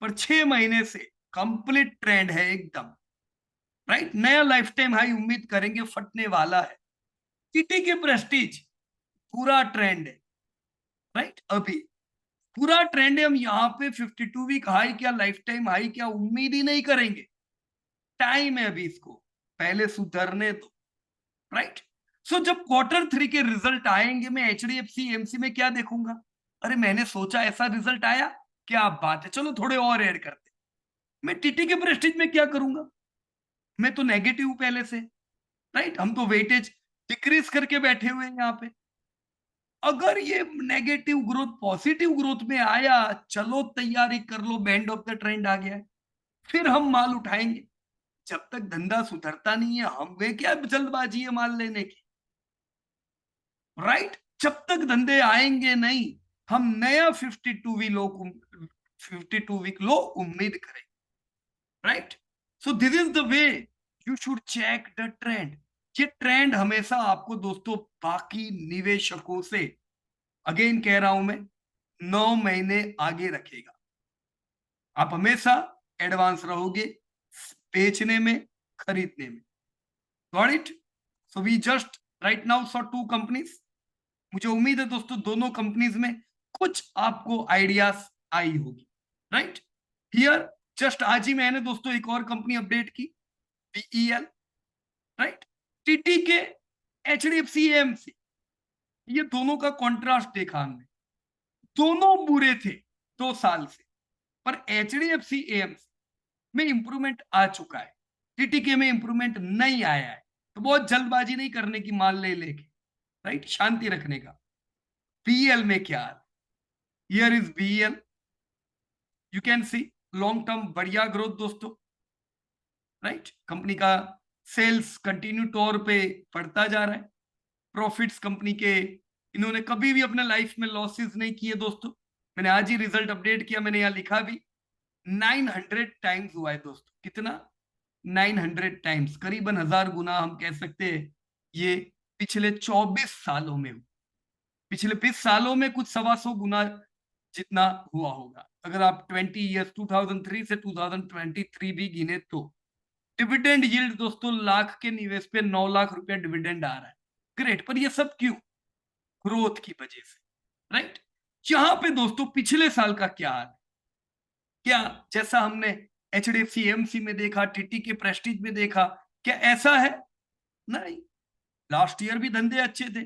पर 6 महीने से कंप्लीट ट्रेंड है एकदम। राइट, नया लाइफ टाइम हाई उम्मीद करेंगे, फटने वाला है। टीटी के प्रेस्टीज पूरा ट्रेंड है। राइट, अभी पूरा ट्रेंड है, हम यहाँ पे 52 वीक हाई क्या लाइफ टाइम हाई क्या उम्मीद ही नहीं करेंगे। टाइम है अभी इसको, पहले सुधरने दो। राइट, सो जब Q3 के रिजल्ट आएंगे, मैं HDFC एमसी में क्या देखूंगा? अरे मैंने सोचा ऐसा रिजल्ट आया, क्या बात है, चलो थोड़े और ऐड करते। मैं टीटी के प्रेस्टीज में क्या करूंगा? मैं तो नेगेटिव पहले से। राइट, हम तो वेटेज डिक्रीज करके बैठे हुए हैं यहाँ पे। अगर ये नेगेटिव ग्रोथ पॉजिटिव ग्रोथ में आया, चलो तैयारी कर लो, बैंड ऑफ द ट्रेंड आ गया है, फिर हम माल उठाएंगे। जब तक धंधा सुधरता नहीं है, हम वे क्या जल्दबाजी है माल लेने की। राइट, जब तक धंधे आएंगे नहीं, हम नया 52 वीक लो उम्मीद करें। Right, so this is the way you should check the trend. ये ट्रेंड हमेशा आपको दोस्तों बाकी निवेशकों से, अगेन कह रहा हूं मैं, 9 महीने आगे रखेगा। आप हमेशा एडवांस रहोगे बेचने में, खरीदने में। Got it? So we just right now saw 2 companies. मुझे उम्मीद है दोस्तों दोनों कंपनीज में कुछ आपको आइडियाज आई होगी। राइट हियर, जस्ट आज ही मैंने दोस्तों एक और कंपनी अपडेट की, बीईएल। राइट, टीटी के, एचडीएफसी एएमसी, ये दोनों का कॉन्ट्रास्ट देखा हमने। दोनों बुरे थे 2 साल से, पर एचडीएफसी एएमसी में इंप्रूवमेंट आ चुका है, टीटीके में इंप्रूवमेंट नहीं आया है। तो बहुत जल्दबाजी नहीं करने की माल ले लेके, राइट, शांति रखने का। बीएल में क्या है? Here is BL, you can see long term बढ़िया ग्रोथ दोस्तों। राइट, कंपनी का सेल्स कंटिन्यू तौर पे बढ़ता जा रहा है। प्रॉफिट्स कंपनी के, इन्होंने कभी भी अपने लाइफ में लॉसेस नहीं किए दोस्तों। मैंने आज ही रिजल्ट अपडेट किया, मैंने यहां लिखा भी, 900 टाइम्स हुआ है दोस्तों। कितना? 900 टाइम्स, करीबन 1000 गुना हम कह सकते हैं। ये पिछले 24 सालों में, पिछले 20 सालों में कुछ 125 गुना जितना हुआ होगा। अगर आप 20 ईयर्स 2003 से 2023 भी गिने तो डिविडेंड यील्ड दोस्तों, लाख के निवेश पे 9 लाख रुपया डिविडेंड आ रहा है। ग्रेट। पर ये सब क्यों? ग्रोथ की वजह से। राइट, यहां पे दोस्तों पिछले साल का क्या हाल है? क्या जैसा हमने एचडीएफसी एमसी में देखा, टीटी के प्रेस्टीज में देखा, क्या ऐसा है? नहीं, लास्ट ईयर भी धंधे अच्छे थे।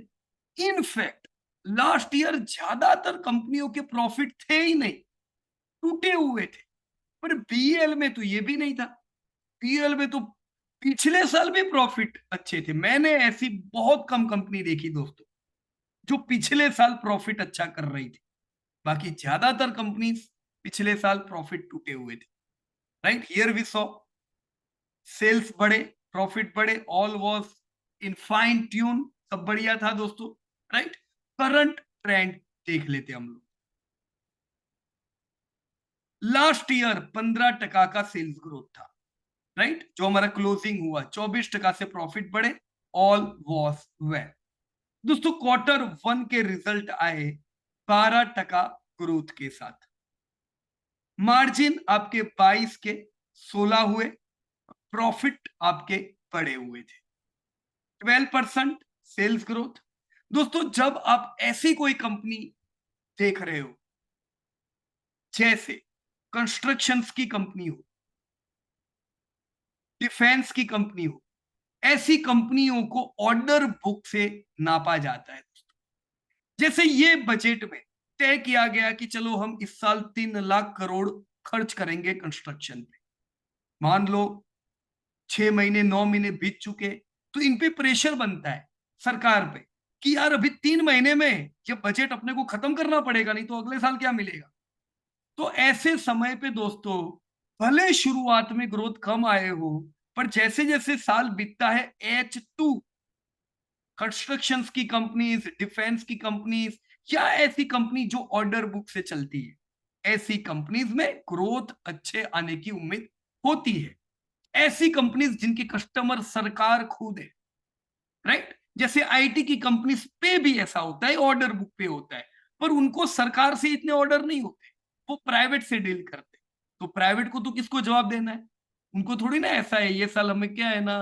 इनफैक्ट लास्ट ईयर ज्यादातर कंपनियों के प्रॉफिट थे ही नहीं, टूटे हुए थे। पर बीएल में तो ये भी नहीं था। बीएल में तो पिछले साल भी प्रॉफिट अच्छे थे। मैंने ऐसी बहुत कम कंपनी देखी दोस्तों जो पिछले साल प्रॉफिट अच्छा कर रही थी। बाकी ज्यादातर कंपनी पिछले साल प्रॉफिट टूटे हुए थे। Right, here we saw sales बढ़े, प्रॉफिट बढ़े, all was in fine tune, सब बढ़िया था दोस्तों। राइट, करंट ट्रेंड देख लेते हम लोग। लास्ट ईयर 15% का सेल्स ग्रोथ था। राइट, जो हमारा क्लोजिंग हुआ 24% से प्रॉफिट बढ़े, ऑल वॉज वेल। दोस्तों Q1 के रिजल्ट आए 12% ग्रोथ के साथ। मार्जिन आपके 22 के 16 हुए, प्रॉफिट आपके बढ़े हुए थे। 12% सेल्स ग्रोथ। दोस्तों जब आप ऐसी कोई कंपनी देख रहे हो, जैसे कंस्ट्रक्शंस की कंपनी हो, डिफेंस की कंपनी हो, ऐसी कंपनियों को ऑर्डर बुक से नापा जाता है। जैसे ये बजट में तय किया गया कि चलो हम इस साल 3 लाख करोड़ खर्च करेंगे कंस्ट्रक्शन पे। मान लो 6 महीने 9 महीने बीत चुके, तो इन पे प्रेशर बनता है सरकार पे कि यार अभी 3 महीने में ये बजट अपने को खत्म करना पड़ेगा, नहीं तो अगले साल क्या मिलेगा। तो ऐसे समय पे दोस्तों, भले शुरुआत में ग्रोथ कम आए हो, पर जैसे जैसे साल बीतता है, H2 कंस्ट्रक्शंस की कंपनीज, डिफेंस की कंपनीज, या ऐसी कंपनी जो ऑर्डर बुक से चलती है, ऐसी कंपनीज में ग्रोथ अच्छे आने की उम्मीद होती है। ऐसी कंपनीज जिनकी कस्टमर सरकार खुद है। राइट, जैसे आईटी की कंपनीज पे भी ऐसा होता है, ऑर्डर बुक पे होता है, पर उनको सरकार से इतने ऑर्डर नहीं होते, वो प्राइवेट से डील करते। तो प्राइवेट को तो किसको जवाब देना है? उनको थोड़ी ना ऐसा है ये साल हमें क्या है ना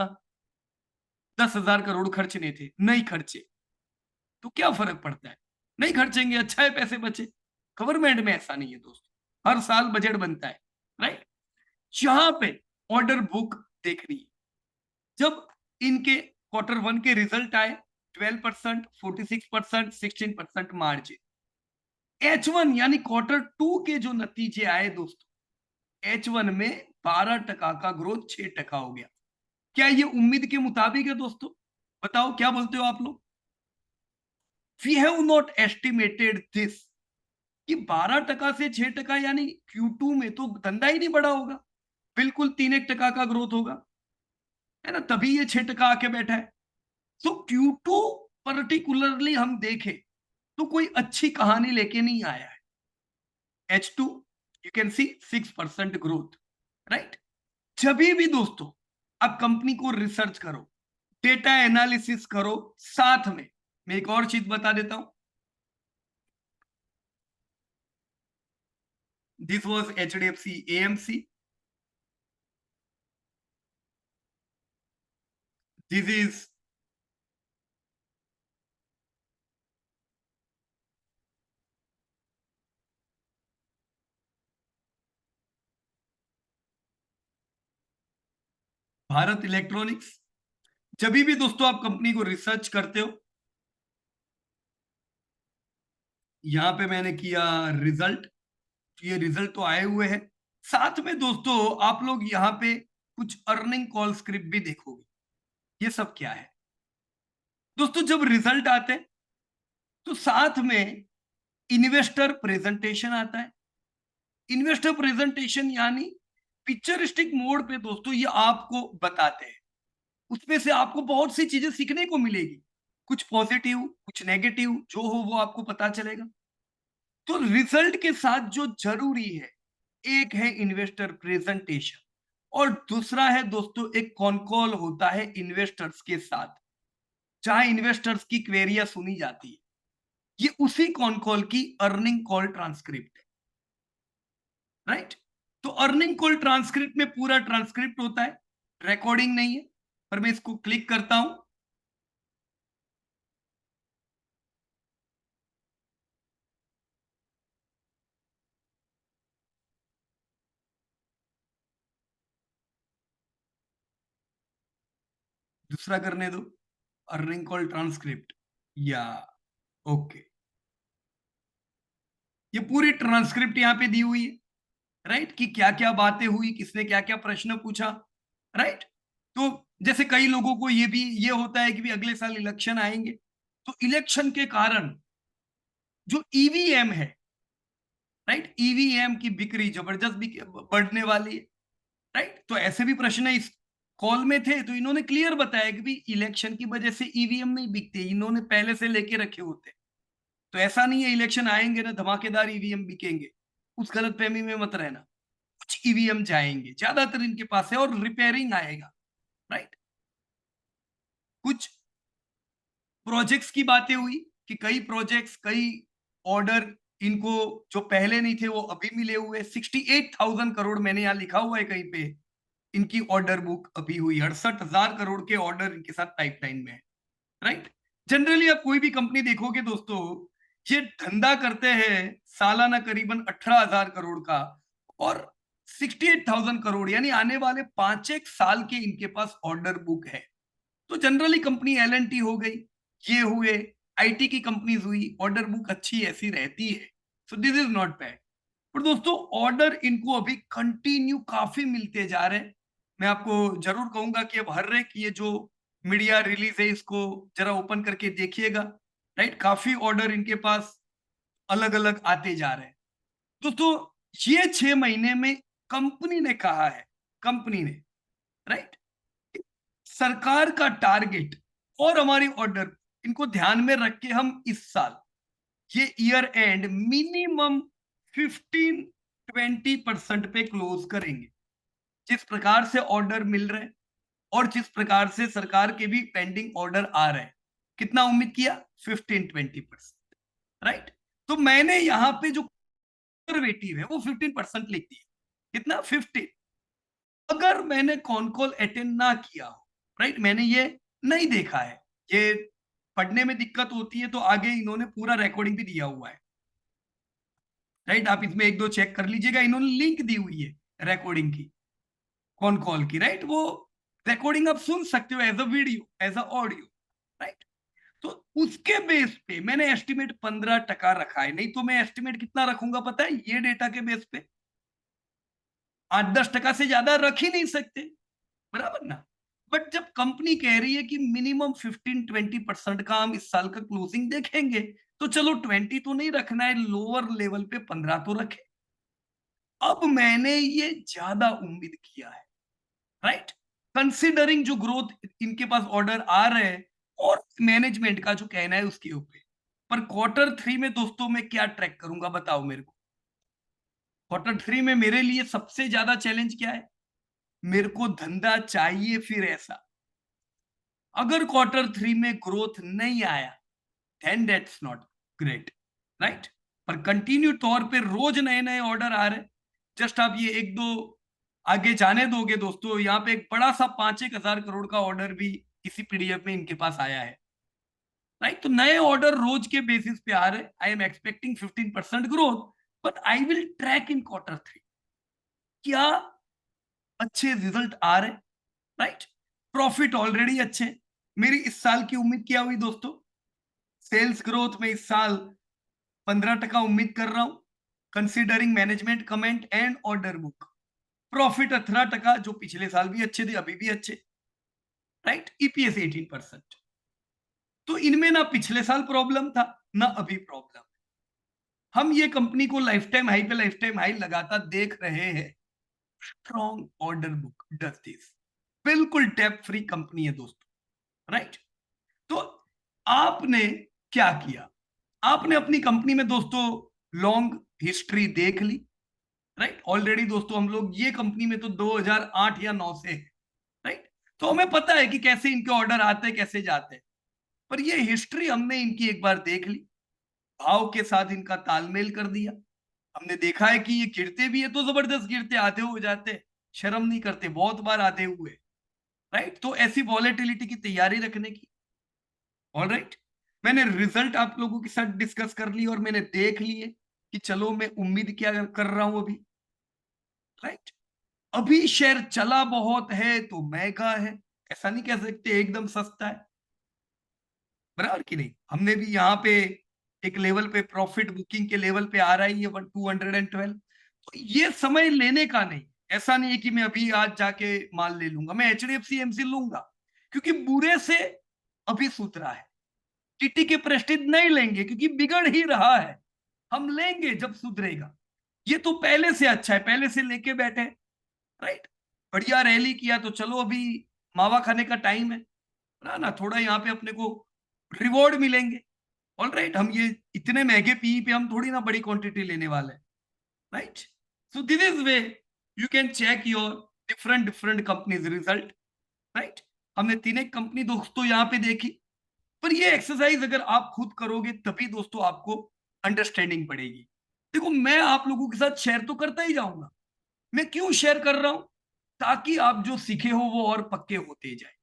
10,000 करोड़ खर्चने थे, नहीं खर्चे तो क्या फर्क पड़ता है? नहीं खर्चेंगे, अच्छा है, पैसे बचे। गवर्नमेंट में ऐसा नहीं है दोस्तों, हर साल बजट बनता है। राइट, जहां पे ऑर्डर बुक देखनी है, जब इनके Q1 के रिजल्ट आए, 12%, 46%, 16% मार्जिन। H1 यानी Q2 के जो नतीजे आए दोस्तों, H1 में 12% का ग्रोथ 6% हो गया। क्या ये उम्मीद के मुताबिक है दोस्तों? बताओ क्या बोलते हो आप लोग? We have not estimated this कि 12% से 6%, यानी Q2 में तो धंधा ही नहीं बढ़ा होगा, बिल्कुल 3-1% का ग्रोथ होगा, है ना, तभी ये 6% आके बैठा है। तो Q2 पर्टिकुलरली हम देखें तो कोई अच्छी कहानी लेके नहीं आया है। H2 you can C 6% growth. Right, जब भी दोस्तों आप कंपनी को रिसर्च करो, डेटा एनालिसिस करो साथ में। मैं एक और चीज बता देता हूं, this was HDFC AMC, this is Bharat electronics. जब भी दोस्तों आप कंपनी को रिसर्च करते हो, यहां पे मैंने किया रिजल्ट, ये रिजल्ट तो आए हुए हैं। साथ में दोस्तों आप लोग यहाँ पे कुछ अर्निंग कॉल स्क्रिप्ट भी देखोगे। ये सब क्या है दोस्तों? जब रिजल्ट आते हैं तो साथ में इन्वेस्टर प्रेजेंटेशन आता है। इन्वेस्टर प्रेजेंटेशन यानी पिक्चरिस्टिक मोड पे दोस्तों ये आपको बताते हैं। उसमें से आपको बहुत सी चीजें सीखने को मिलेगी, कुछ पॉजिटिव कुछ नेगेटिव, जो हो वो आपको पता चलेगा। तो रिजल्ट के साथ जो जरूरी है, एक है इन्वेस्टर प्रेजेंटेशन और दूसरा है दोस्तों एक कॉन कॉल होता है इन्वेस्टर्स के साथ, जहां इन्वेस्टर्स की क्वेरियां सुनी जाती है। ये उसी कॉन कॉल की अर्निंग कॉल ट्रांसक्रिप्ट है, राइट? तो अर्निंग कॉल ट्रांसक्रिप्ट में पूरा ट्रांसक्रिप्ट होता है, रिकॉर्डिंग नहीं है। पर मैं इसको क्लिक करता हूं, दूसरा करने दो, अर्निंग कॉल ट्रांसक्रिप्ट, या ओके, ये पूरी ट्रांसक्रिप्ट यहां पे दी हुई है, राइट? कि क्या क्या बातें हुई, किसने क्या क्या प्रश्न पूछा, राइट? तो जैसे कई लोगों को ये भी ये होता है कि भी अगले साल इलेक्शन आएंगे, तो इलेक्शन के कारण जो ईवीएम है, राइट, ईवीएम की बिक्री जबरदस्त बढ़ने वाली है, राइट? तो ऐसे भी प्रश्न इस कॉल में थे, तो इन्होंने क्लियर बताया कि भी इलेक्शन की वजह से ईवीएम नहीं बिकते, इन्होंने पहले से लेके रखे होते। तो ऐसा नहीं है इलेक्शन आएंगे ना धमाकेदार ईवीएम बिकेंगे, उस गलतफहमी में मत रहना। कुछ ईवीएम जाएंगे, ज्यादातर इनके पास है, और रिपेयरिंग आएगा, राइट? कुछ प्रोजेक्ट्स की बातें हुई कि कई प्रोजेक्ट्स, कई ऑर्डर इनको जो पहले नहीं थे वो अभी मिले हुए। 68,000 करोड़, मैंने यहाँ लिखा हुआ है कहीं पे, इनकी ऑर्डर बुक अभी हुई। 68,000 करोड़ के ऑर्डर इनके साथ पाइपलाइन में है, राइट? जनरली आप कोई भी कंपनी देखोगे दोस्तों, ये धंधा करते हैं सालाना करीबन 18,000 करोड़ का, और 68,000 करोड़ यानी आने वाले 5 एक साल के इनके पास ऑर्डर बुक है। तो जनरली कंपनी L&T हो गई, ये हुए, आईटी की कंपनीज हुई, ऑर्डर बुक अच्छी ऐसी रहती है। सो दिस इज नॉट बैड। पर दोस्तों ऑर्डर इनको अभी कंटिन्यू काफी मिलते जा रहे हैं। मैं आपको जरूर कहूंगा कि अब हर एक ये जो मीडिया रिलीज है इसको जरा ओपन करके देखिएगा, राइट? काफी ऑर्डर इनके पास अलग अलग आते जा रहे हैं दोस्तों। ये 6 महीने में कंपनी ने कहा है, कंपनी ने, राइट, सरकार का टारगेट और हमारी ऑर्डर, इनको ध्यान में रख के हम इस साल ये ईयर एंड मिनिमम 15-20% पे क्लोज करेंगे। जिस प्रकार से ऑर्डर मिल रहे हैं और जिस प्रकार से सरकार के भी पेंडिंग ऑर्डर आ रहे हैं, कितना उम्मीद किया? 15-20%, राइट? तो मैंने यहां पे जो कंजर्वेटिव है वो 15% लिख दिया। कितना? 15। अगर मैंने कॉन कॉल अटेंड ना किया हो, राइट, मैंने ये नहीं देखा है, ये पढ़ने में दिक्कत होती है, तो आगे इन्होंने पूरा रिकॉर्डिंग भी दिया हुआ है, राइट? आप इसमें एक दो चेक कर लीजिएगा, इन्होंने लिंक दी हुई है रिकॉर्डिंग की, कॉन कॉल की, राइट? वो रिकॉर्डिंग आप सुन सकते हो as a video, as a audio, right? तो उसके बेस पे मैंने एस्टिमेट 15% रखा है, नहीं तो मैं एस्टिमेट कितना रखूंगा पता है? ये डेटा के बेस पे 8-10% से ज्यादा रख ही नहीं सकते, बराबर ना? बट जब कंपनी कह रही है कि मिनिमम 15-20% का हम इस साल का क्लोजिंग देखेंगे, तो चलो 20 तो नहीं रखना है, लोअर लेवल पे 15 तो रखे। अब मैंने ये ज्यादा उम्मीद किया है, राइट, कंसिडरिंग जो ग्रोथ इनके पास ऑर्डर आ रहे हैं और मैनेजमेंट का जो कहना है उसके ऊपर। पर Q3 में दोस्तों मैं क्या ट्रैक करूंगा बताओ मेरे को? Q3 में मेरे लिए सबसे ज्यादा चैलेंज क्या है? मेरे को धंधा चाहिए फिर ऐसा, अगर Q3 में ग्रोथ नहीं आया, then that's not great, right? पर कंटिन्यू तौर पे रोज नए नए ऑर्डर आ रहे। जस्ट आप ये एक दो आगे जाने दोगे दोस्तों, यहाँ पे एक बड़ा सा 5-1 हजार करोड़ का ऑर्डर भी इसी पीडीएफ में इनके पास आया है, राइट? तो नए ऑर्डर रोज के बेसिस पे आ रहे। I am expecting 15% growth, but I will track in Q3 क्या अच्छे रिजल्ट आ रहे, राइट? प्रॉफिट ऑलरेडी अच्छे। मेरी इस साल की उम्मीद क्या हुई दोस्तों? सेल्स ग्रोथ में इस साल 15% उम्मीद कर रहा हूं, considering management comment and order book. Profit 18%, जो पिछले साल भी अच्छे थे, अभी भी अच्छे, राइट? ईपीएस 18%। तो इनमें ना पिछले साल प्रॉब्लम था, ना अभी प्रॉब्लम। हम ये कंपनी को लाइफ टाइम हाई पे लाइफ टाइम हाई लगाता देख रहे हैं। Strong order book does this. बिल्कुल डेप फ्री कंपनी है दोस्तों, राइट? तो आपने क्या किया? आपने अपनी कंपनी में दोस्तों लॉन्ग हिस्ट्री देख ली, राइट? ऑलरेडी दोस्तों हम लोग ये कंपनी में तो 2008 या 9 से, राइट? तो हमें पता है कि कैसे इनके ऑर्डर आते हैं, कैसे जाते हैं। पर ये हिस्ट्री हमने इनकी एक बार देख ली, भाव के साथ इनका तालमेल कर दिया। हमने देखा है कि ये गिरते भी है तो जबरदस्त गिरते, आधे हो जाते, शर्म नहीं करते, बहुत बार आधे हुए, राइट? तो ऐसी वॉलेटिलिटी की तैयारी रखने की। ऑल राइट, मैंने रिजल्ट आप लोगों के साथ डिस्कस कर ली और मैंने देख लिए कि चलो मैं उम्मीद क्या कर रहा हूं अभी, राइट? अभी शेयर चला बहुत है तो महंगा है, ऐसा नहीं कह सकते एकदम सस्ता है, बराबर कि नहीं? हमने भी यहाँ पे एक लेवल पे प्रॉफिट बुकिंग के लेवल पे आ रहा है ये 212। तो ये समय लेने का नहीं, ऐसा नहीं है कि मैं अभी आज जाके माल ले लूंगा। मैं एचडीएफसी एमसी लूंगा क्योंकि बुरे से अभी सुधरा है। टीटी के प्रेस्टीज नहीं लेंगे क्योंकि बिगड़ ही रहा है, हम लेंगे जब सुधरेगा। ये तो पहले से अच्छा है, पहले से लेके बैठे, राइट? बढ़िया रैली किया तो चलो अभी मावा खाने का टाइम है ना, थोड़ा यहाँ पे अपने को रिवॉर्ड मिलेंगे। ऑल राइट, हम ये इतने महंगे पीई पे हम थोड़ी ना बड़ी क्वांटिटी लेने वाले हैं, right? So this is way you can check your different different companies result, right? हमने तीन एक कंपनी दोस्तों यहाँ पे देखी, पर ये एक्सरसाइज अगर आप खुद करोगे तभी दोस्तों आपको अंडरस्टैंडिंग पड़ेगी। देखो मैं आप लोगों के साथ शेयर तो करता ही जाऊंगा। मैं क्यों शेयर कर रहा हूं? ताकि आप जो सीखे हो वो और पक्के होते जाए,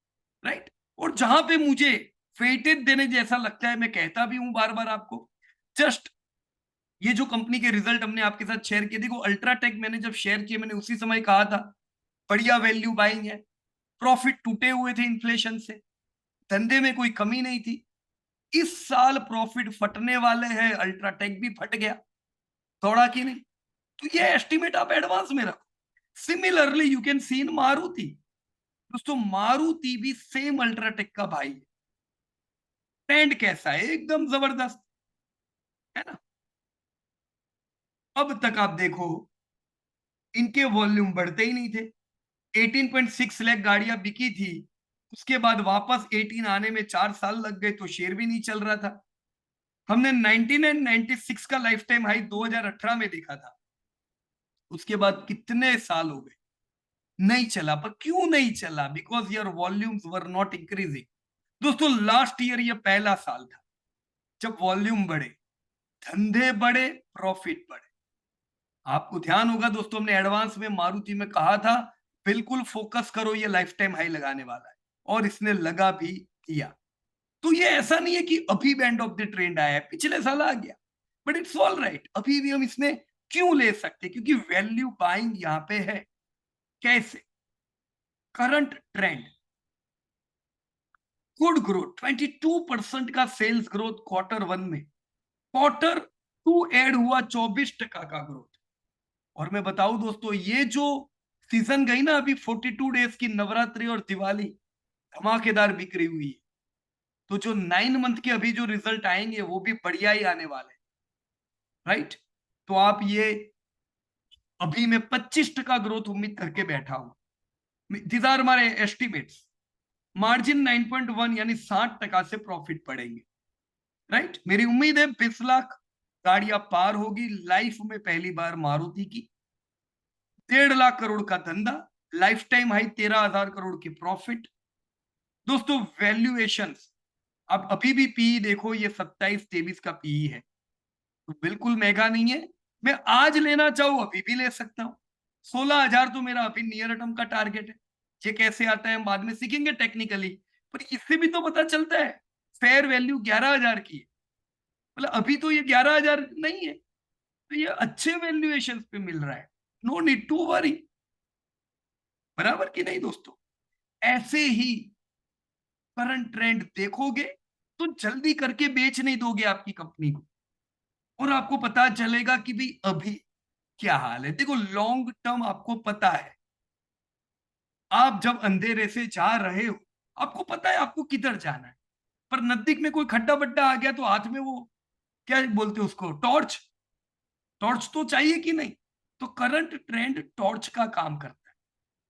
राइट? और जहां पे मुझे वेटेज देने जैसा लगता है मैं कहता भी हूं बार बार आपको। जस्ट ये जो कंपनी के रिजल्ट हमने आपके साथ शेयर किए, देखो अल्ट्राटेक मैंने जब शेयर किए मैंने उसी समय कहा था बढ़िया वैल्यू बाइंग है। प्रॉफिट टूटे हुए थे इन्फ्लेशन से, धंधे में कोई कमी नहीं थी। इस साल प्रॉफिट फटने वाले हैं, अल्ट्राटेक भी फट गया, दौड़ा कि नहीं? तो ये एस्टिमेट आप एडवांस में रखो। सिमिलरली यू कैन सी इन मारुति। दोस्तों मारुति भी सेम अल्ट्राटेक का भाई है। ट्रेंड कैसा है? एकदम जबरदस्त है ना। अब तक आप देखो इनके वॉल्यूम बढ़ते ही नहीं थे। 18.6 लाख गाड़ियां बिकी थी, उसके बाद वापस 18 आने में 4 साल लग गए तो शेयर भी नहीं चल रहा था। हमने 1996 का लाइफ टाइम हाई 2018 में देखा था, उसके बाद कितने साल हो गए नहीं चला। पर क्यों नहीं चला? Because your volumes were not increasing. दोस्तों लास्ट ईयर ये पहला साल था जब वॉल्यूम बढ़े, धंधे बढ़े, प्रॉफिट बढ़े। आपको ध्यान होगा दोस्तों हमने एडवांस में मारुति में कहा था बिल्कुल फोकस करो, ये लाइफ टाइम हाई लगाने वाला है, और इसने लगा भी दिया। तो ये ऐसा नहीं है कि अभी बैंड ऑफ द ट्रेंड आया है, पिछले साल आ गया, बट इट्स ऑल राइट। अभी भी हम इसमें क्यों ले सकते? क्योंकि वैल्यू बाइंग यहां पे है। कैसे? करंट ट्रेंड, गुड ग्रोथ, 22% का सेल्स ग्रोथ Q1 में, Q2 ऐड हुआ 24% का ग्रोथ। और मैं बताऊं दोस्तों ये जो सीजन गई ना अभी 42 डेज की, नवरात्रि और दिवाली, धमाकेदार बिक्री हुई है। तो जो 9 मंथ के अभी जो रिजल्ट आएंगे वो भी बढ़िया ही आने वाले, राइट? तो आप ये अभी मैं 25% ग्रोथ उम्मीद करके बैठा हूं। दिस आर हमारे एस्टिमेट्स। मार्जिन 9.1 यानी 60% से प्रॉफिट पड़ेंगे, राइट? मेरी उम्मीद है 20 लाख गाड़ियां पार होगी लाइफ में पहली बार मारुति की। 1.5 लाख करोड़ का धंधा, लाइफ टाइम हाई 13,000 करोड़ की प्रॉफिट, दोस्तों वैल्यूएशंस, आप अभी भी पीई देखो, ये 27-23 का पीई है, तो बिल्कुल महंगा नहीं है। मैं आज लेना चाहूँ अभी भी ले सकता हूँ। 16,000 तो मेरा अभी नियर टर्म का टारगेट है। ये कैसे आता है हम बाद में सीखेंगे टेक्निकली, पर इससे भी तो पता चलता है फेयर वैल्यू 11,000 की है। मतलब अभी तो ये 11,000 नहीं है, तो ये अच्छे वैल्यूएशन पे मिल रहा है। नो नीड टू वरी, बराबर कि नहीं दोस्तों? ऐसे ही करंट ट्रेंड देखोगे तो जल्दी करके बेच नहीं दोगे आपकी कंपनी को, और आपको पता चलेगा कि भाई अभी क्या हाल है। देखो लॉन्ग टर्म आपको पता है, आप जब अंधेरे से जा रहे हो आपको पता है आपको किधर जाना है, पर नजदीक में कोई खड्डा बड्डा आ गया तो हाथ में वो क्या बोलते हैं उसको, टॉर्च। टॉर्च तो चाहिए कि नहीं? तो करंट ट्रेंड टॉर्च का काम करता है,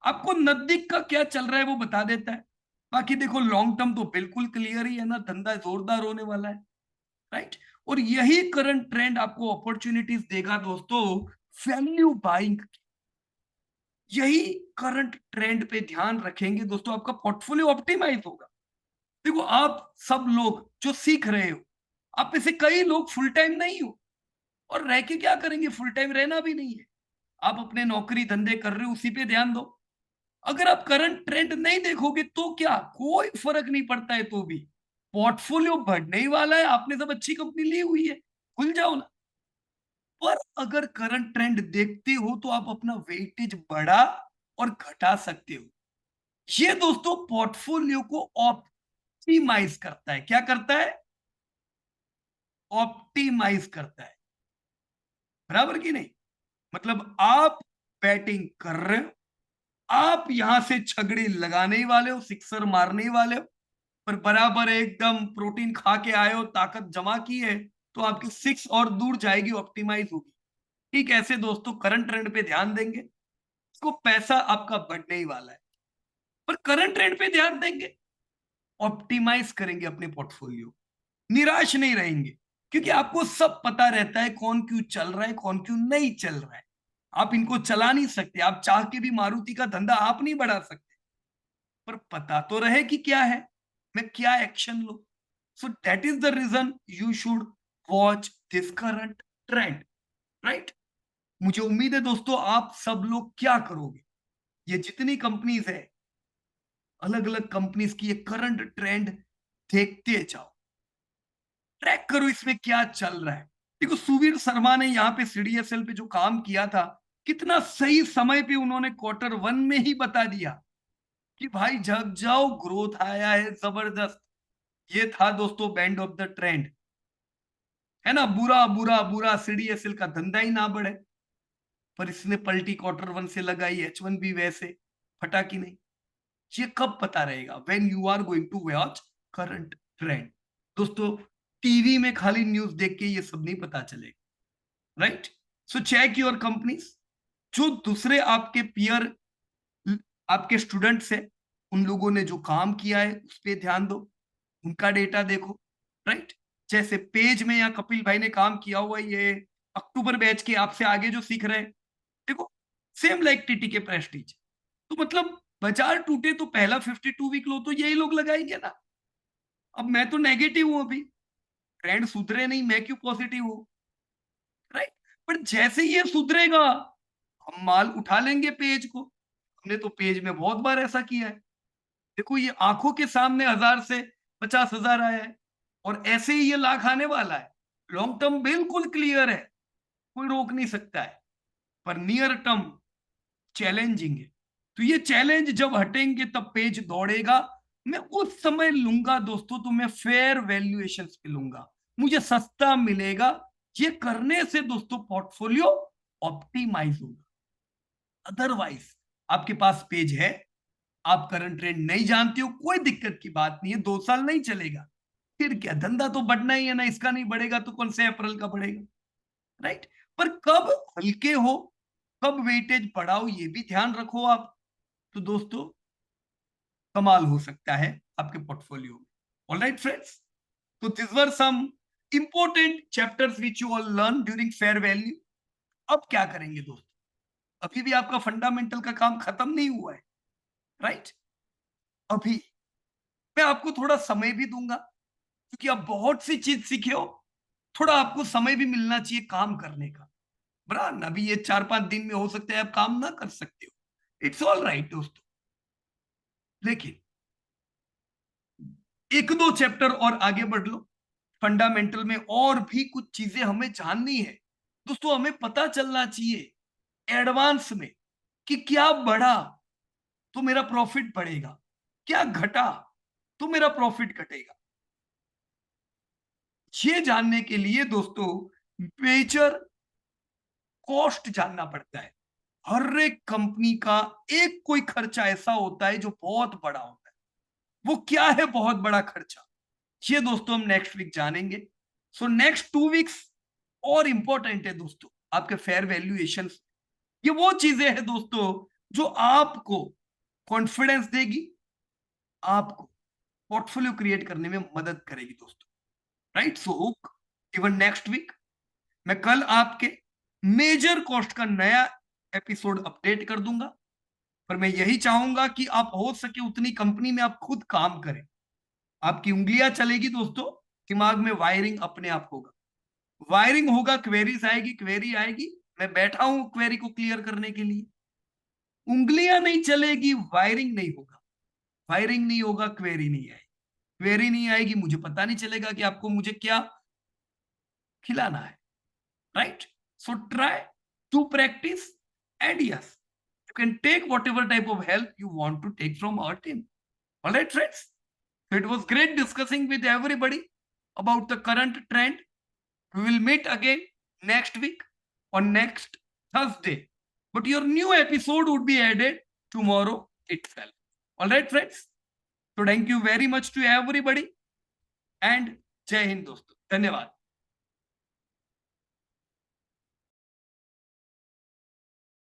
आपको नजदीक का क्या चल रहा है वो बता देता है। बाकी देखो लॉन्ग टर्म तो बिल्कुल क्लियर ही है ना, धंधा जोरदार होने वाला है, राइट। और यही करंट ट्रेंड आपको अपॉर्चुनिटीज देगा दोस्तों वैल्यू बाइंग। यही करंट ट्रेंड पे ध्यान रखेंगे दोस्तों, आपका पोर्टफोलियो ऑप्टिमाइज होगा। देखो आप सब लोग जो सीख रहे हो, आप में से कई लोग फुल टाइम नहीं हो, और रह के क्या करेंगे, फुल टाइम रहना भी नहीं है। आप अपने नौकरी धंधे कर रहे हो उसी पे ध्यान दो। अगर आप करंट ट्रेंड नहीं देखोगे तो क्या, कोई फर्क नहीं पड़ता है तो भी पोर्टफोलियो बढ़ने ही वाला है, आपने सब अच्छी कंपनी ली हुई है, खुल जाओ ना। पर अगर करंट ट्रेंड देखते हो तो आप अपना वेटेज बढ़ा और घटा सकते हो। ये दोस्तों पोर्टफोलियो को ऑप्टिमाइज करता है। क्या करता है? ऑप्टिमाइज करता है, बराबर कि नहीं? मतलब आप बैटिंग कर रहे हो, आप यहां से छगड़ी लगाने ही वाले हो, सिक्सर मारने ही वाले हो, पर बराबर एकदम प्रोटीन खा के आए हो, ताकत जमा की है, तो आपकी सिक्स और दूर जाएगी, ऑप्टिमाइज होगी। ठीक ऐसे दोस्तों करंट ट्रेंड पे ध्यान देंगे, इसको पैसा आपका बढ़ने ही वाला है, पर करंट ट्रेंड पे ध्यान देंगे, ऑप्टिमाइज करेंगे अपने पोर्टफोलियो, निराश नहीं रहेंगे, क्योंकि आपको सब पता रहता है कौन क्यों चल रहा है, कौन क्यों नहीं चल रहा है। आप इनको चला नहीं सकते, आप चाह के भी मारुति का धंधा आप नहीं बढ़ा सकते, पर पता तो रहे कि क्या है, मैं क्या एक्शन लो। So that is the reason you should watch this current trend, right. मुझे उम्मीद है दोस्तों आप सब लोग क्या करोगे, ये जितनी कंपनीज है, अलग अलग कंपनीज की ये करंट ट्रेंड देखते जाओ, ट्रैक करो इसमें क्या चल रहा है। देखो सुवीर शर्मा ने यहाँ पे सीडीएसएल पे जो काम किया था, कितना सही समय पे उन्होंने Q1 में ही बता दिया कि भाई जग जाओ, ग्रोथ आया है जबरदस्त। ये था दोस्तों बैंड ऑफ द ट्रेंड, है ना। बुरा बुरा बुरा सीडीएसएल का धंधा ही ना बढ़े, पर इसने पलटी Q1 से लगाई, H1 भी वैसे फटा कि नहीं। ये कब पता रहेगा, when you are going to watch current trend. दोस्तों टीवी में खाली न्यूज देख के ये सब नहीं पता चलेगा, right. So check your companies, जो दूसरे आपके पीयर, आपके स्टूडेंट्स है, उन लोगों ने जो काम किया है उस पर ध्यान दो, उनका डेटा देखो, राइट। जैसे पेज में या कपिल भाई ने काम किया हुआ, ये अक्टूबर बैच के आपसे आगे जो सीख रहे हैं, देखो सेम लाइक टीटी के प्रेस्टीज। तो मतलब बाजार टूटे तो पहला 52 वीक लो तो यही लोग लगाएंगे ना। अब मैं तो नेगेटिव हूं, अभी ट्रेंड सुधरे नहीं, मैं क्यों पॉजिटिव हूं, राइट। पर जैसे ये सुधरेगा हम माल उठा लेंगे पेज को, हमने तो पेज में बहुत बार ऐसा किया है। देखो ये आंखों के सामने 1000 से 50,000 आया है, और ऐसे ही ये लाख आने वाला है। लॉन्ग टर्म बिल्कुल क्लियर है, कोई रोक नहीं सकता है, पर नियर टर्म चैलेंजिंग है। तो ये चैलेंज जब हटेंगे तब पेज दौड़ेगा। मैं उस समय लूंगा दोस्तों, तो मैं फेयर वैल्यूएशन पे लूंगा, मुझे सस्ता मिलेगा। ये करने से दोस्तों पोर्टफोलियो ऑप्टिमाइज होगा। अदरवाइज आपके पास पेज है, आप करंट ट्रेंड नहीं जानते हो, कोई दिक्कत की बात नहीं है, 2 साल नहीं चलेगा, फिर क्या, धंधा तो बढ़ना ही है ना, इसका नहीं बढ़ेगा तो कौन से अप्रैल का बढ़ेगा, राइट। पर कब हल्के हो, कब वेटेज बढ़ाओ, ये भी ध्यान रखो आप, तो दोस्तों कमाल हो सकता है आपके पोर्टफोलियो में। ऑलराइट फ्रेंड्स, तो this were some important chapters which you all learn during fair value. अब क्या करेंगे दोस्तों, अभी भी आपका फंडामेंटल का काम खत्म नहीं हुआ है, राइट। अभी मैं आपको थोड़ा समय भी दूंगा, क्योंकि आप बहुत सी चीज सीखे हो, थोड़ा आपको समय भी मिलना चाहिए काम करने का। बराबर, अभी ये 4-5 दिन में हो सकता है आप काम ना कर सकते हो, इट्स ऑल राइट दोस्तों। लेकिन एक दो चैप्टर और आगे बढ़ लो, फंडामेंटल में और भी कुछ चीजें हमें जाननी है दोस्तों। हमें पता चलना चाहिए एडवांस में कि क्या बढ़ा तो मेरा प्रॉफिट बढ़ेगा, क्या घटा तो मेरा प्रॉफिट घटेगा। ये जानने के लिए दोस्तों मेजर कॉस्ट जानना पड़ता है। हर एक कंपनी का एक कोई खर्चा ऐसा होता है जो बहुत बड़ा होता है। वो क्या है बहुत बड़ा खर्चा, ये दोस्तों हम नेक्स्ट वीक जानेंगे। सो नेक्स्ट 2 वीक्स और इंपॉर्टेंट है दोस्तों आपके फेयर वैल्यूएशन। ये वो चीजें हैं दोस्तों जो आपको कॉन्फिडेंस देगी, आपको पोर्टफोलियो क्रिएट करने में मदद करेगी दोस्तों। Right, so even next week मैं कल आपके मेजर कॉस्ट का नया एपिसोड अपडेट कर दूंगा। पर मैं यही चाहूंगा कि आप हो सके उतनी कंपनी में आप खुद काम करें। आपकी उंगलियां चलेगी दोस्तों, दिमाग में वायरिंग अपने आप होगा। वायरिंग होगा, क्वेरीज आएगी, क्वेरी आएगी, मैं बैठा हूं क्वेरी को क्लियर करने के लिए। उंगलियां नहीं चलेगी, वायरिंग नहीं होगा। फायरिंग नहीं होगा, क्वेरी नहीं आएगी। क्वेरी नहीं आएगी, मुझे पता नहीं चलेगा कि आपको मुझे क्या खिलाना है। Right, so try to practise, and yes, you can take whatever type of help you want to take from our team. All right, friends. So it was great discussing with everybody about the current trend. We will meet again next week on next Thursday. But your new episode would be added tomorrow itself. All right, friends. So thank you very much to everybody and Jai Hind दोस्तों, धन्यवाद।